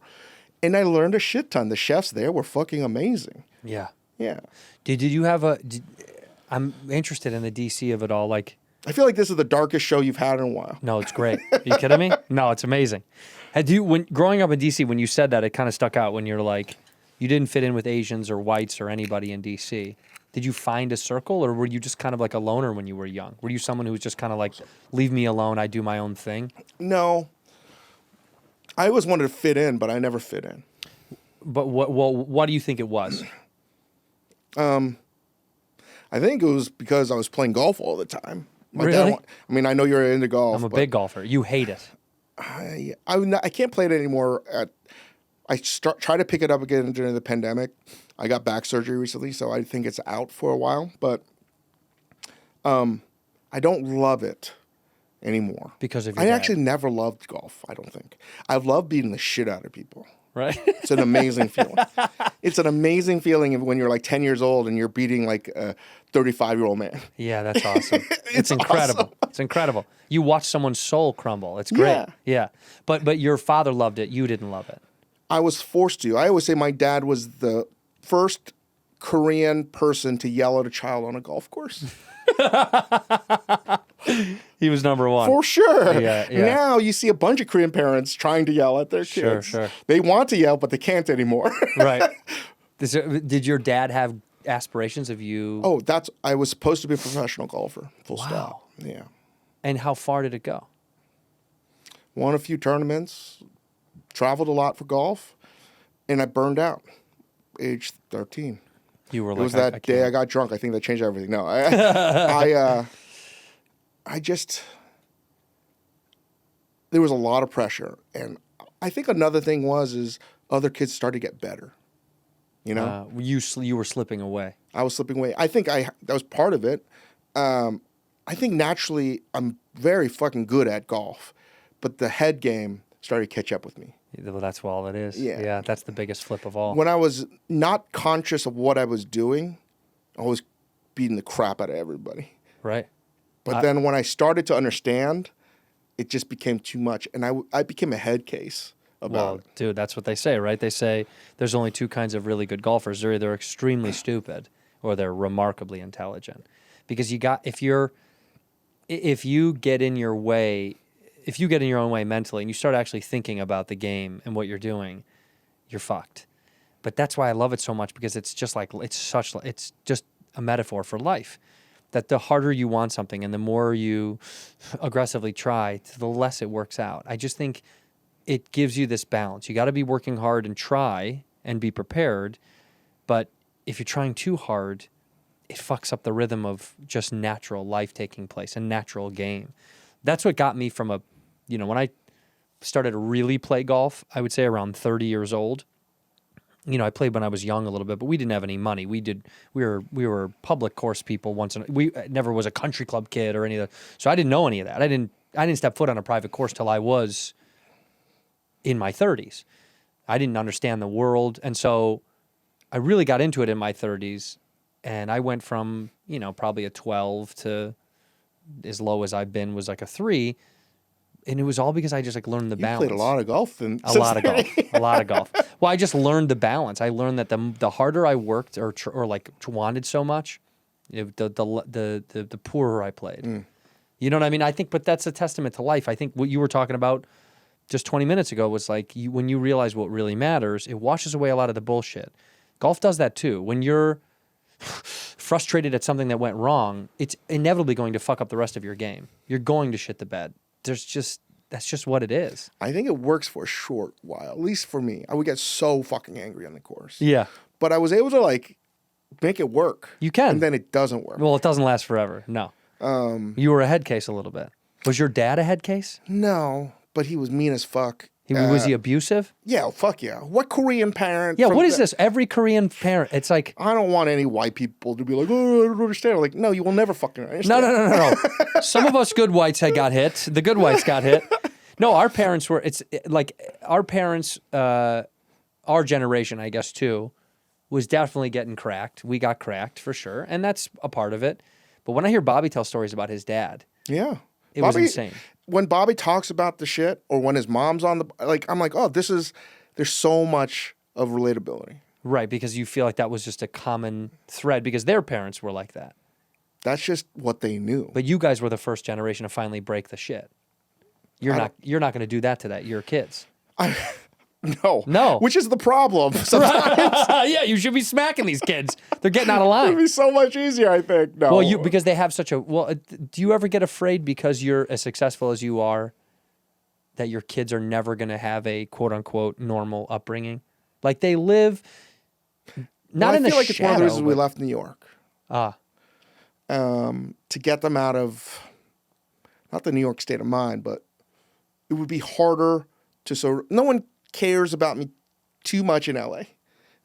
And I learned a shit ton. The chefs there were fucking amazing. Yeah. Yeah. Did you have I'm interested in the DC of it all. Like, I feel like this is the darkest show you've had in a while. no, it's great. Are you kidding me? No, it's amazing. When growing up in DC, when you said that, it kind of stuck out when you're like, you didn't fit in with Asians or whites or anybody in DC. Did you find a circle, or were you just kind of like a loner when you were young? Were you someone who was just kind of like, leave me alone, I do my own thing? No. I always wanted to fit in, but I never fit in. But what do you think it was? I think it was because I was playing golf all the time. My Really? dad, I mean, I know you're into golf. I'm a big golfer. You hate it. I can't play it anymore. I tried to pick it up again during the pandemic. I got back surgery recently, so I think it's out for a while. But I don't love it anymore. Because of your I dad. actually never loved golf, I don't think. I love beating the shit out of people. Right? It's an amazing feeling. It's an amazing feeling when you're like 10 years old and you're beating like a 35-year-old man. Yeah, that's awesome. It's incredible. Awesome. It's incredible. You watch someone's soul crumble. It's great. Yeah. But your father loved it. You didn't love it. I was forced to. I always say my dad was the first Korean person to yell at a child on a golf course. He was number one. For sure. Yeah. Now you see a bunch of Korean parents trying to yell at their kids. Sure. They want to yell, but they can't anymore. Right. Did your dad have aspirations of you? Oh, I was supposed to be a professional golfer. Full stop. Yeah. And how far did it go? Won a few tournaments, traveled a lot for golf, and I burned out. Age 13. You were like, it was that day I got drunk. I think that changed everything. No, I just, there was a lot of pressure, and I think another thing is other kids started to get better. You know, you were slipping away. I was slipping away. I think that was part of it. I think naturally I'm very fucking good at golf, but the head game started to catch up with me. Well, that's all it is. Yeah. Yeah, that's the biggest flip of all. When I was not conscious of what I was doing, I was beating the crap out of everybody. Right. But then when I started to understand, it just became too much, and I became a head case about it. Dude, that's what they say, right? They say there's only two kinds of really good golfers. They're either extremely stupid or they're remarkably intelligent. Because if you get in your way, if you get in your own way mentally and you start actually thinking about the game and what you're doing, you're fucked. But that's why I love it so much, because it's just it's just a metaphor for life. That the harder you want something and the more you aggressively try, the less it works out. I just think it gives you this balance. You got to be working hard and try and be prepared. But if you're trying too hard, it fucks up the rhythm of just natural life taking place, a natural game. That's what got me from when I started to really play golf, I would say around 30 years old. I played when I was young a little bit, but we didn't have any money. We were public course people we never was a country club kid or any of that. So I didn't know any of that. I didn't step foot on a private course till I was in my 30s. I didn't understand the world. And so I really got into it in my 30s, and I went from, probably a 12 to as low as I've been was like a 3. And it was all because I just learned the balance. You played a lot of golf. A lot of golf. Well, I just learned the balance. I learned that the harder I worked or wanted so much, the poorer I played. You know what I mean? I think, but that's a testament to life. I think what you were talking about just 20 minutes ago was when you realize what really matters, it washes away a lot of the bullshit. Golf does that too. When you're frustrated at something that went wrong, it's inevitably going to fuck up the rest of your game. You're going to shit the bed. That's just what it is. I think it works for a short while, at least for me. I would get so fucking angry on the course. Yeah. But I was able to make it work. You can. And then it doesn't work. Well, it doesn't last forever. No. You were a head case a little bit. Was your dad a head case? No, but he was mean as fuck. Was he abusive? Yeah, fuck yeah. What Korean parent? Yeah, what is this? Every Korean parent, it's like... I don't want any white people to be like, oh, I don't understand. Like, no, you will never fucking understand. No. Some of us good whites got hit. The good whites got hit. No, our parents were... our parents, our generation, I guess, too, was definitely getting cracked. We got cracked, for sure, and that's a part of it. But when I hear Bobby tell stories about his dad... Yeah. It was insane. When Bobby talks about the shit, or when his mom's on I'm like, oh, there's so much of relatability. Right, because you feel like that was just a common thread because their parents were like that. That's just what they knew. But you guys were the first generation to finally break the shit. You're not going to do that to your kids. No. Which is the problem sometimes. Yeah, you should be smacking these kids. They're getting out of line. It'd be so much easier, I think. No. Well, because they have such a... Well, do you ever get afraid because you're as successful as you are that your kids are never going to have a quote-unquote normal upbringing? Like they live not in the shadow. I feel like it's one of the reasons we left New York. To get them out of... Not the New York state of mind, but it would be harder to... No one cares about me too much in LA.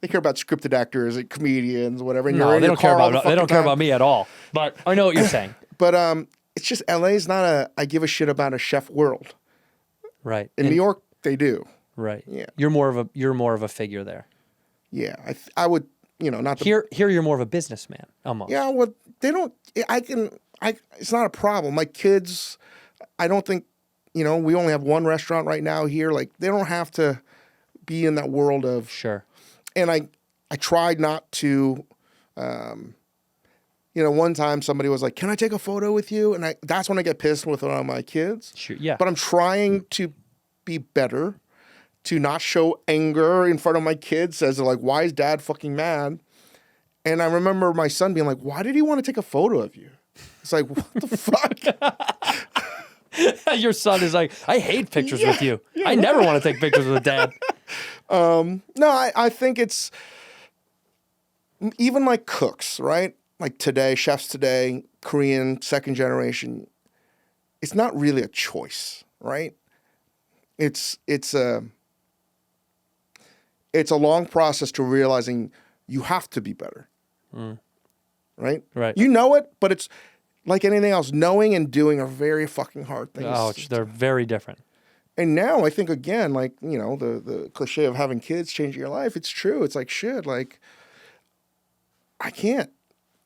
They care about scripted actors and comedians, whatever. And no, they don't care about me at all. But I know what you're saying. But it's just LA's not I give a shit about a chef world. Right. In New York, they do. Right. Yeah. You're more of a figure there. Yeah. I would, not the... Here you're more of a businessman, almost. Yeah, well, they don't... it's not a problem. My kids, I don't think... we only have one restaurant right now here. Like, they don't have to be in that world of... Sure. And I tried not to... one time somebody was like, can I take a photo with you? And that's when I get pissed with one of my kids. Sure, yeah. But I'm trying to be better, to not show anger in front of my kids as they're like, why is dad fucking mad? And I remember my son being like, why did he want to take a photo of you? It's like, what the fuck? Your son is like, I hate pictures with you. I never want to take pictures with dad. No, I think it's even like cooks, right? Like today, chefs today, Korean, second generation, it's not really a choice, right? It's it's a long process to realizing you have to be better. Right? Right. You know it, but it's like anything else. Knowing and doing are very fucking hard things. Oh, they're very different. And now I think, again, like, you know, the cliche of having kids changing your life, it's true. It's like, shit, like, I can't,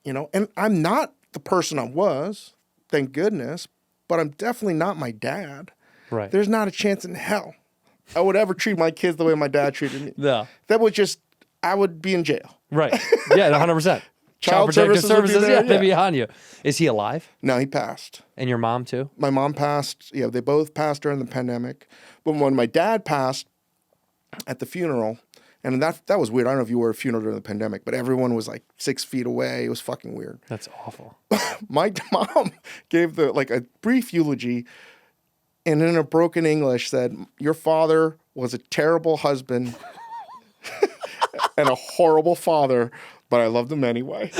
you know, and I'm not the person I was, thank goodness, but I'm definitely not my dad. Right. There's not a chance in hell I would ever treat my kids the way my dad treated me. No. That would just, I would be in jail. Right. Yeah, 100%. Child Protective services would be there, they'd be on you. Is he alive? No, he passed. And your mom too? My mom passed. Yeah, they both passed during the pandemic. But when my dad passed at the funeral, and that was weird. I don't know if you were at a funeral during the pandemic, but everyone was like 6 feet away. It was fucking weird. That's awful. My mom gave a brief eulogy, and in a broken English said, "Your father was a terrible husband and a horrible father, but I loved him anyway."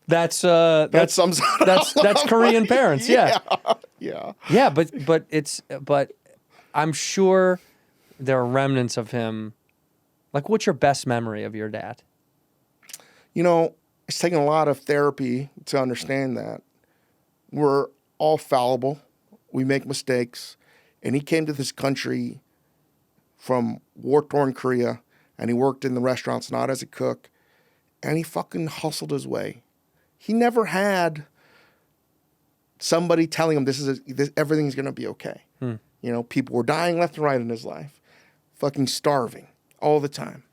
That sums it up. That's Korean parents, yeah. Yeah. Yeah, but I'm sure there are remnants of him. Like, what's your best memory of your dad? You know, it's taken a lot of therapy to understand that we're all fallible. We make mistakes. And he came to this country from war-torn Korea, and he worked in the restaurants, not as a cook, and he fucking hustled his way. He never had somebody telling him everything's going to be okay. You know, people were dying left and right in his life, fucking starving all the time.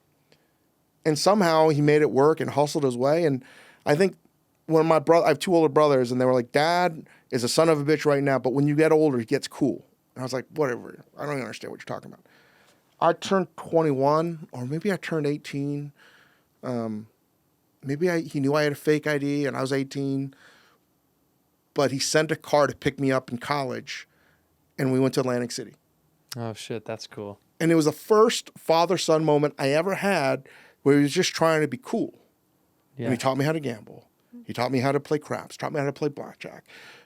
And somehow he made it work and hustled his way. And I think when I have 2 older brothers, and they were like, "Dad is a son of a bitch right now, but when you get older, he gets cool." And I was like, whatever. I don't even understand what you're talking about. I turned 21, or maybe I turned 18. He knew I had a fake ID and I was 18, but he sent a car to pick me up in college, and we went to Atlantic City. Oh shit, that's cool. And it was the first father-son moment I ever had where he was just trying to be cool. Yeah. And he taught me how to gamble. He taught me how to play craps, taught me how to play blackjack.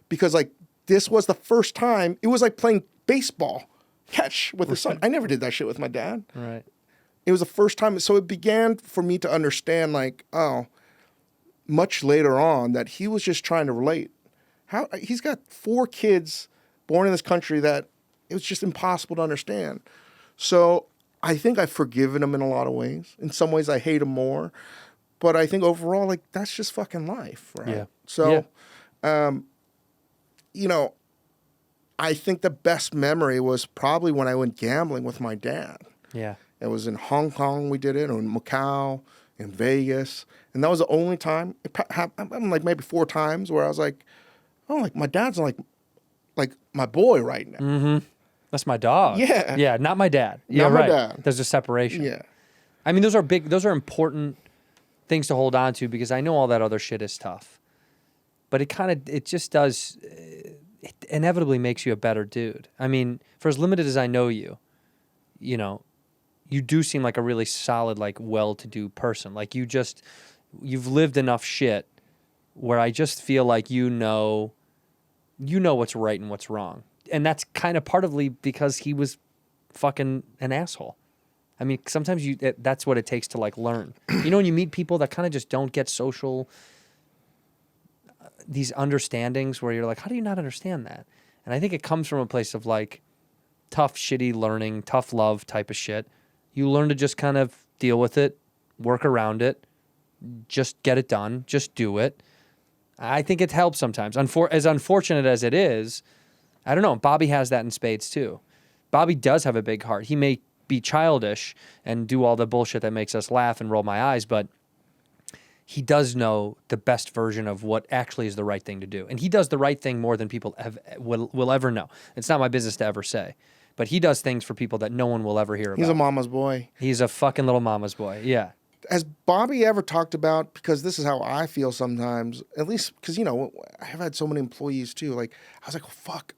Because like this was the first time, it was like playing baseball catch with his son. I never did that shit with my dad. Right. It was the first time. So it began for me to understand, like, oh, much later on, that he was just trying to relate. He's got 4 kids born in this country that it was just impossible to understand. So I think I've forgiven him in a lot of ways. In some ways, I hate him more. But I think overall, like, that's just fucking life, right? Yeah. So, you know, I think the best memory was probably when I went gambling with my dad. Yeah. It was in Hong Kong we did it, or in Macau, in Vegas. And that was the only time, it happened like maybe 4 times where I was like, oh, like my dad's like my boy right now. Mm-hmm. That's my dog. Yeah. Yeah, not my dad. Yeah, Not my right. dad. There's a separation. Yeah. I mean, those are important things to hold on to, because I know all that other shit is tough. But it just does, it inevitably makes you a better dude. I mean, for as limited as I know you, you know, you do seem like a really solid, like, well-to-do person. Like, you've lived enough shit where I just feel like you know what's right and what's wrong. And that's kind of partly because he was fucking an asshole. I mean, sometimes that's what it takes to, like, learn. You know, when you meet people that kind of just don't get social, these understandings where you're like, how do you not understand that? And I think it comes from a place of, like, tough, shitty learning, tough love type of shit. You learn to just kind of deal with it, work around it, just get it done, just do it. I think it helps sometimes. As unfortunate as it is, I don't know, Bobby has that in spades too. Bobby does have a big heart. He may be childish and do all the bullshit that makes us laugh and roll my eyes, but he does know the best version of what actually is the right thing to do. And he does the right thing more than people will ever know. It's not my business to ever say. But he does things for people that no one will ever hear about. He's a mama's boy. He's a fucking little mama's boy, yeah. Has Bobby ever talked about, because this is how I feel sometimes, at least because, you know, I have had so many employees too. Like, I was like, oh, fuck.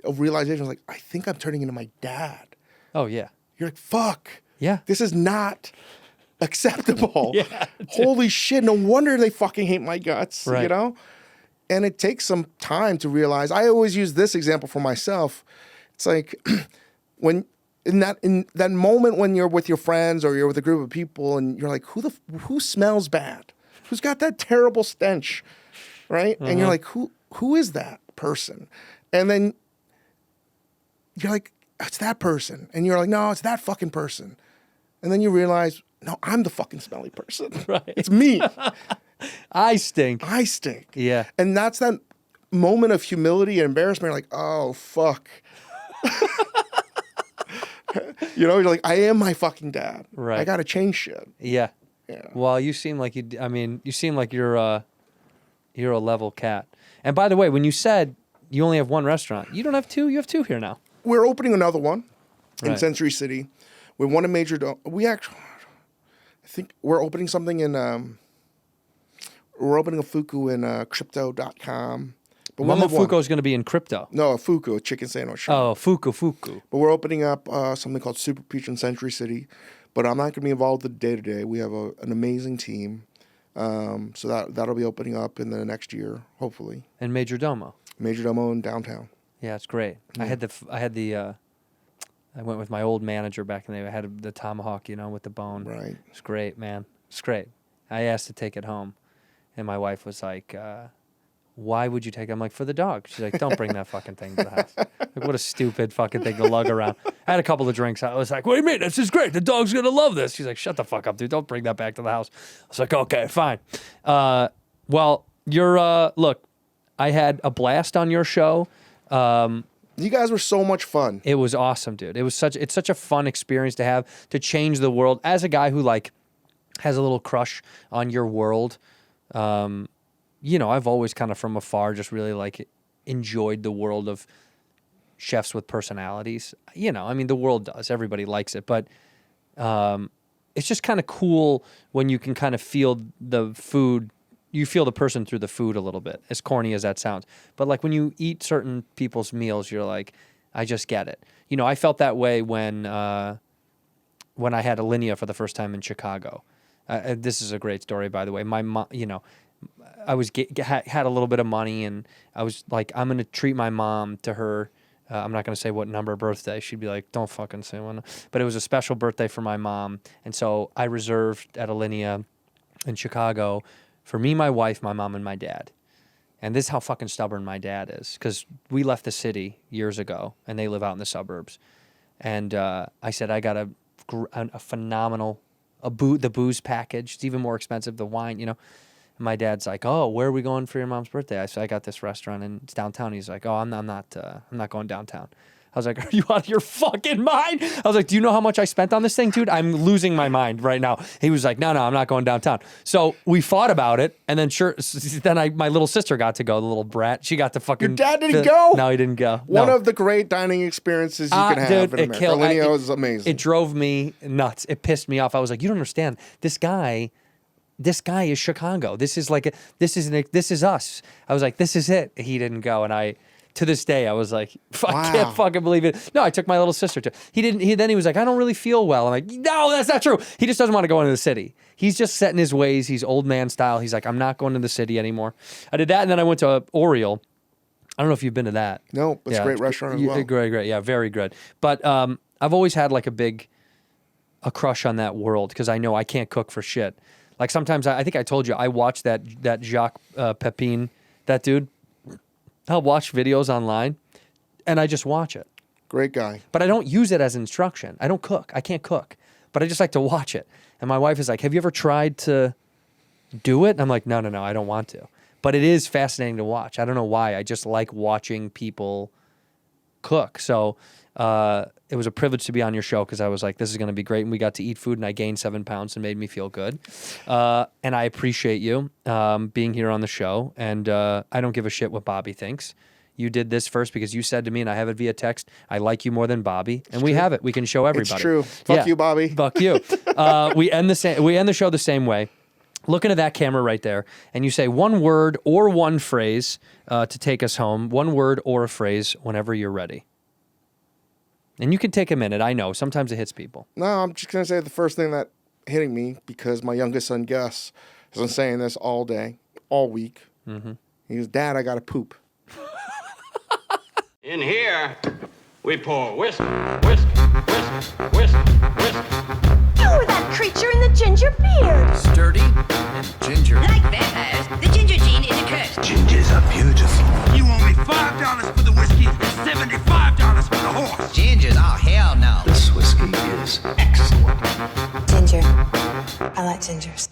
A realization was like, I think I'm turning into my dad. Oh, yeah. You're like, fuck. Yeah. This is not acceptable. Yeah. Holy shit. No wonder they fucking hate my guts, Right. you know? And it takes some time to realize. I always use this example for myself. It's like when in that moment when you're with your friends or you're with a group of people and you're like, who smells bad? Who's got that terrible stench, right? And you're like, who is that person? And then you're like, it's that person. And you're like, no, it's that fucking person. And then you realize, no, I'm the fucking smelly person. Right. It's me. I stink. I stink. Yeah. And that's that moment of humility and embarrassment. You're like, oh, fuck. You're like, I am my fucking dad. Right. I got to change shit. Yeah. Yeah. Well, you seem like you seem like you're a level cat. And by the way, when you said you only have one restaurant, you don't have two. You have two here now. We're opening another one in Right. Century City. We won a major. I think we're opening something in. We're opening a Fuku in crypto.com. But Momofuku is going to be in crypto. No, a Fuku, a chicken sandwich shop. Oh, Fuku. But we're opening up something called Super Peach in Century City. But I'm not going to be involved with the day-to-day. We have an amazing team. So that'll be opening up in the next year, hopefully. And Major Domo. Major Domo in downtown. Yeah, it's great. Yeah. I went with my old manager back in the day. I had the tomahawk, with the bone. Right. It's great, man. It's great. I asked to take it home, and my wife was like, why would you take it? I'm like, for the dog. She's like, don't bring that fucking thing to the house. Like, what a stupid fucking thing to lug around. I had a couple of drinks. I was like, what do you mean? This is great. The dog's going to love this. She's like, shut the fuck up, dude. Don't bring that back to the house. I was like, okay, fine. Well, look, I had a blast on your show. You guys were so much fun. It was awesome, dude. It's such a fun experience to have, to change the world. As a guy who has a little crush on your world, I've always kind of from afar just really enjoyed the world of chefs with personalities. The world does. Everybody likes it, but it's just kind of cool when you can kind of feel the food. You feel the person through the food a little bit, as corny as that sounds. But when you eat certain people's meals, you're like, I just get it. I felt that way when I had Alinea for the first time in Chicago. This is a great story, by the way. My mom, I had a little bit of money, and I was like, I'm going to treat my mom to her. I'm not going to say what number birthday. She'd be like, don't fucking say one. But it was a special birthday for my mom. And so I reserved at Alinea in Chicago for me, my wife, my mom, and my dad. And this is how fucking stubborn my dad is, because we left the city years ago, and they live out in the suburbs. And I said, I got a phenomenal, the booze package. It's even more expensive, the wine, And my dad's like, oh, where are we going for your mom's birthday? I said, I got this restaurant, and it's downtown. He's like, oh, I'm not going downtown. I was like, are you out of your fucking mind? I was like, do you know how much I spent on this thing, dude? I'm losing my mind right now. He was like, no, I'm not going downtown. So we fought about it, and then my little sister got to go, the little brat. She got to fucking... Your dad didn't go? No, he didn't go. One of the great dining experiences you can have dude, in America. Alinea was amazing. It drove me nuts. It pissed me off. I was like, you don't understand. This guy is Chicago. This is us. I was like, this is it. He didn't go, and to this day, I was like, I can't fucking believe it. No, I took my little sister to. Then he was like, I don't really feel well. I'm like, no, that's not true. He just doesn't want to go into the city. He's just set in his ways. He's old man style. He's like, I'm not going to the city anymore. I did that, and then I went to Oriole. I don't know if you've been to that. No, it's a great restaurant as well. Great. Yeah, very good. But I've always had a crush on that world, because I know I can't cook for shit. Like sometimes, I think I told you, I watched that Jacques Pepin, that dude. I'll watch videos online, and I just watch it. Great guy. But I don't use it as instruction. I don't cook. I can't cook. But I just like to watch it. And my wife is like, have you ever tried to do it? And I'm like, no, I don't want to. But it is fascinating to watch. I don't know why. I just like watching people cook. So it was a privilege to be on your show, because I was like, this is going to be great. And we got to eat food, and I gained 7 pounds and made me feel good. And I appreciate you being here on the show. And I don't give a shit what Bobby thinks. You did this first because you said to me, and I have it via text, I like you more than Bobby. And we have it. We can show everybody. It's true. Fuck you, Bobby. Fuck you. We end the show the same way. Looking at that camera right there, and you say one word or one phrase to take us home. One word or a phrase whenever you're ready. And you can take a minute. I know. Sometimes it hits people. No, I'm just going to say the first thing that hitting me, because my youngest son, Gus, has been saying this all day, all week. Mm-hmm. He goes, Dad, I got to poop. In here, We pour whisk, whisk, whisk, whisk, whisk. You were that creature in the ginger beard. Sturdy and ginger. Like vampires, the ginger gene is a curse. Gingers are beautiful. You owe me $5 for the whiskey and $75 for the horse. Gingers? Oh, hell no. This whiskey is excellent. Ginger. I like gingers.